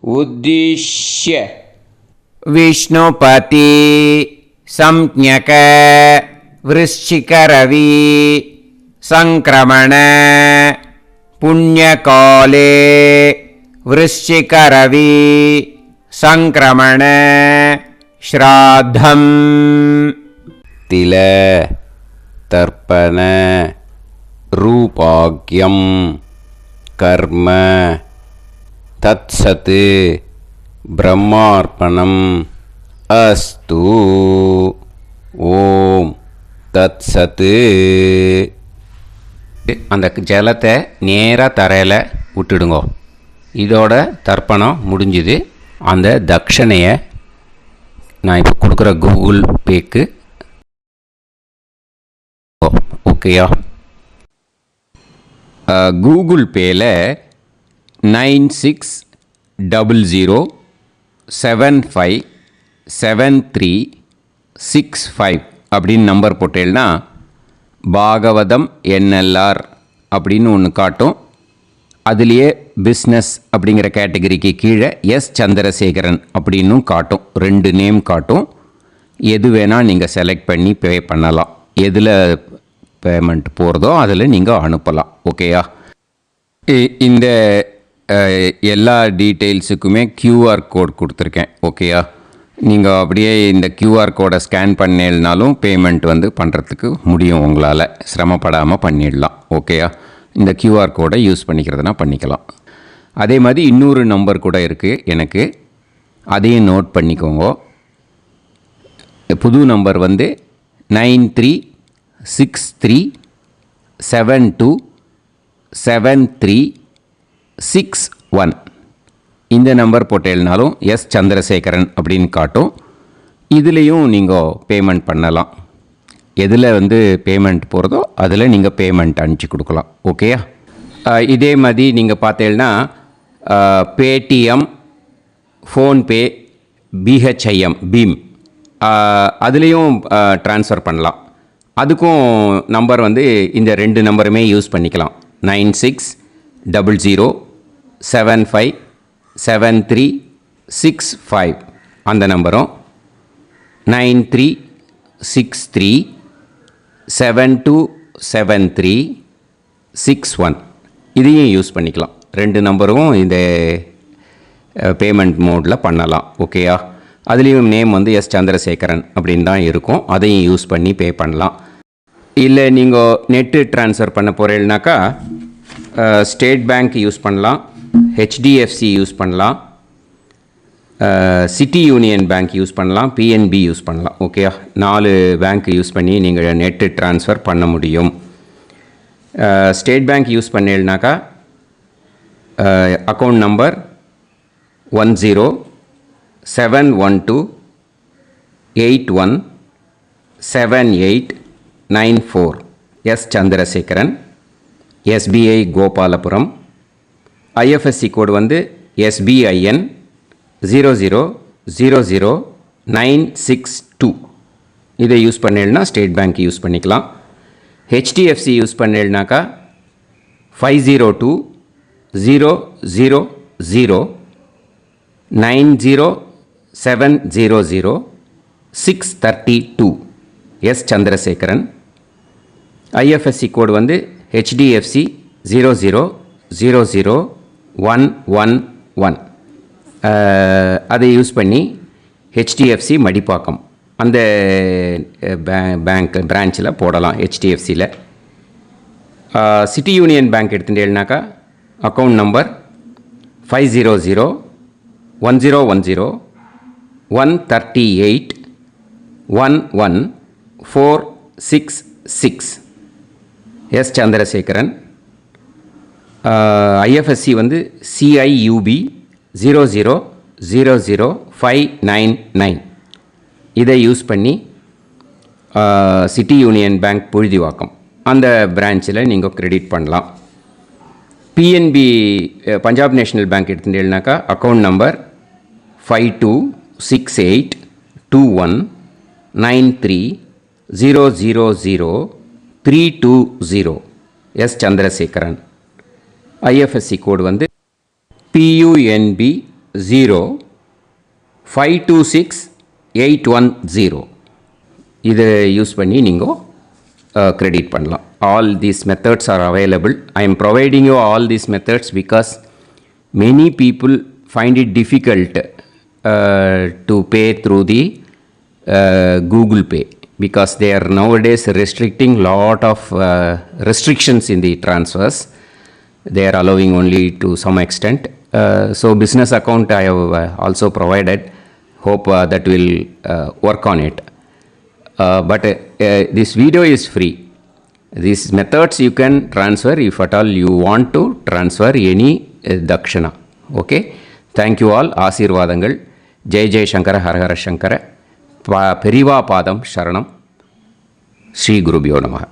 [SPEAKER 1] உத்திஷ்ய
[SPEAKER 2] विष्णुपति संज्ञक वृश्चिकरवि संक्रमण पुण्यकाले वृश्चिकरवि संक्रमण श्राद्धं
[SPEAKER 1] तिल तर्पण रूपाग्यं कर्म तत्सत् ब्रह्मार्पणम् अस्तु. ஓம் தத்சத். அந்த ஜலத்தை நேராக தரையில் விட்டுடுங்கோ. இதோட தர்ப்பணம் முடிஞ்சுது. அந்த தட்சணையை நான் இப்போ கொடுக்குற கூகுள் பேக்கு ஓகேயா. கூகுள் பேயில் 9600757365 அப்படின்னு நம்பர் போட்டேன்னா பாகவதம் NLR அப்படின்னு ஒன்று காட்டும். அதுலேயே பிஸ்னஸ் அப்படிங்கிற கேட்டகரிக்கு கீழே எஸ் சந்திரசேகரன் அப்படின்னும் காட்டும். 2 நேம் காட்டும். எது வேணால் நீங்கள் செலக்ட் பண்ணி பே பண்ணலாம். எதில் பேமெண்ட் போகிறதோ அதில் நீங்கள் அனுப்பலாம். ஓகேயா. இந்த எல்லா டீட்டெயில்ஸுக்குமே QR கோட் கொடுத்துருக்கேன். ஓகேயா. நீங்கள் அப்படியே இந்த QR கோடை ஸ்கேன் பண்ணேன்னாலும் பேமெண்ட் பண்ணுறதுக்கு முடியும். உங்களால் சிரமப்படாமல் பண்ணிடலாம். ஓகேயா. இந்த QR கோடை யூஸ் பண்ணிக்கிறதுனா பண்ணிக்கலாம். அதே மாதிரி இன்னொரு நம்பர் கூட இருக்குது எனக்கு, அதையும் நோட் பண்ணிக்கோங்க. புது நம்பர் 9363727361. இந்த நம்பர் போட்டேல்னாலும் எஸ் சந்திரசேகரன் அப்படின்னு காட்டும். இதுலேயும் நீங்கள் பேமெண்ட் பண்ணலாம். எதில் பேமெண்ட் போகிறதோ அதில் நீங்கள் பேமெண்ட் அனுப்பிச்சி கொடுக்கலாம். ஓகேயா. இதே மாதிரி நீங்கள் பார்த்தீங்கன்னா பேடிஎம், ஃபோன்பே, BHIM பீம் அதுலேயும் ட்ரான்ஸ்ஃபர் பண்ணலாம். அதுக்கும் நம்பர் இந்த 2 நம்பருமே யூஸ் பண்ணிக்கலாம். 9600757365 அந்த நம்பரும் 9363727361 இதையும் யூஸ் பண்ணிக்கலாம். 2 நம்பரும் இந்த பேமெண்ட் மோடில் பண்ணலாம். ஓகேயா. அதுலேயும் நேம் எஸ் சந்திரசேகரன் அப்படின்னு தான் இருக்கும். அதையும் யூஸ் பண்ணி பே பண்ணலாம். இல்லை நீங்கள் நெட்டு ட்ரான்ஸ்ஃபர் பண்ண போகிறீங்கனாக்கா ஸ்டேட் பேங்க் யூஸ் பண்ணலாம், HDFC யூஸ் பண்ணலாம், சிட்டி யூனியன் பேங்க் யூஸ் பண்ணலாம், PNB யூஸ் பண்ணலாம். ஓகேயா. 4 பேங்க் யூஸ் பண்ணி நீங்கள் நெட்டு ட்ரான்ஸ்ஃபர் பண்ண முடியும். ஸ்டேட் பேங்க் யூஸ் பண்ணீங்கனாக்கா account number 1071281789 S Chandrasekaran, SBI Gopalapuram. IFSC code SBIN 0000962. இதை யூஸ் பண்ணீங்கன்னா ஸ்டேட் பேங்க் யூஸ் பண்ணிக்கலாம். HDFC யூஸ் பண்ணீங்கனாக்கா 5020090700 S Chandrasekaran. IFSC code HDFC 0000111. அதை யூஸ் பண்ணி HDFC மடிப்பாக்கம் அந்த பேங்க் பிரான்ச்சில் போடலாம். HDFCயில் சிட்டி யூனியன் பேங்க் எடுத்துட்டேன்னாக்கா account number 5001011381146 S Chandrasekaran. IFSC CIUB 0000599. இதை யூஸ் பண்ணி சிட்டி யூனியன் பேங்க் புழுதிவாக்கம் அந்த பிரான்ச்சில் நீங்கள் கிரெடிட் பண்ணலாம். PNB பஞ்சாப் நேஷ்னல் பேங்க் எடுத்துட்டேன்னாக்கா account number 52682193000320 S Chandrasekaran. IFSC code PUNB 0526810. இதை யூஸ் பண்ணி நீங்கள் கிரெடிட் பண்ணலாம். All these methods are available. I am providing you all these methods because many people find it difficult to pay through the Google Pay because they are nowadays restricting lot of restrictions in the transfers. They are allowing only to some extent. So business account I have also provided. Hope that will work on it. But this video is free. These methods you can transfer if at all you want to transfer any dakshana. Okay. Thank you all. ஆசீர்வாதங்கள். ஜெய் ஜெய் சங்கர ஹரஹர சங்கர. பெரிவா பாதம் சரணம். ஸ்ரீ குருபியோ நமஹ.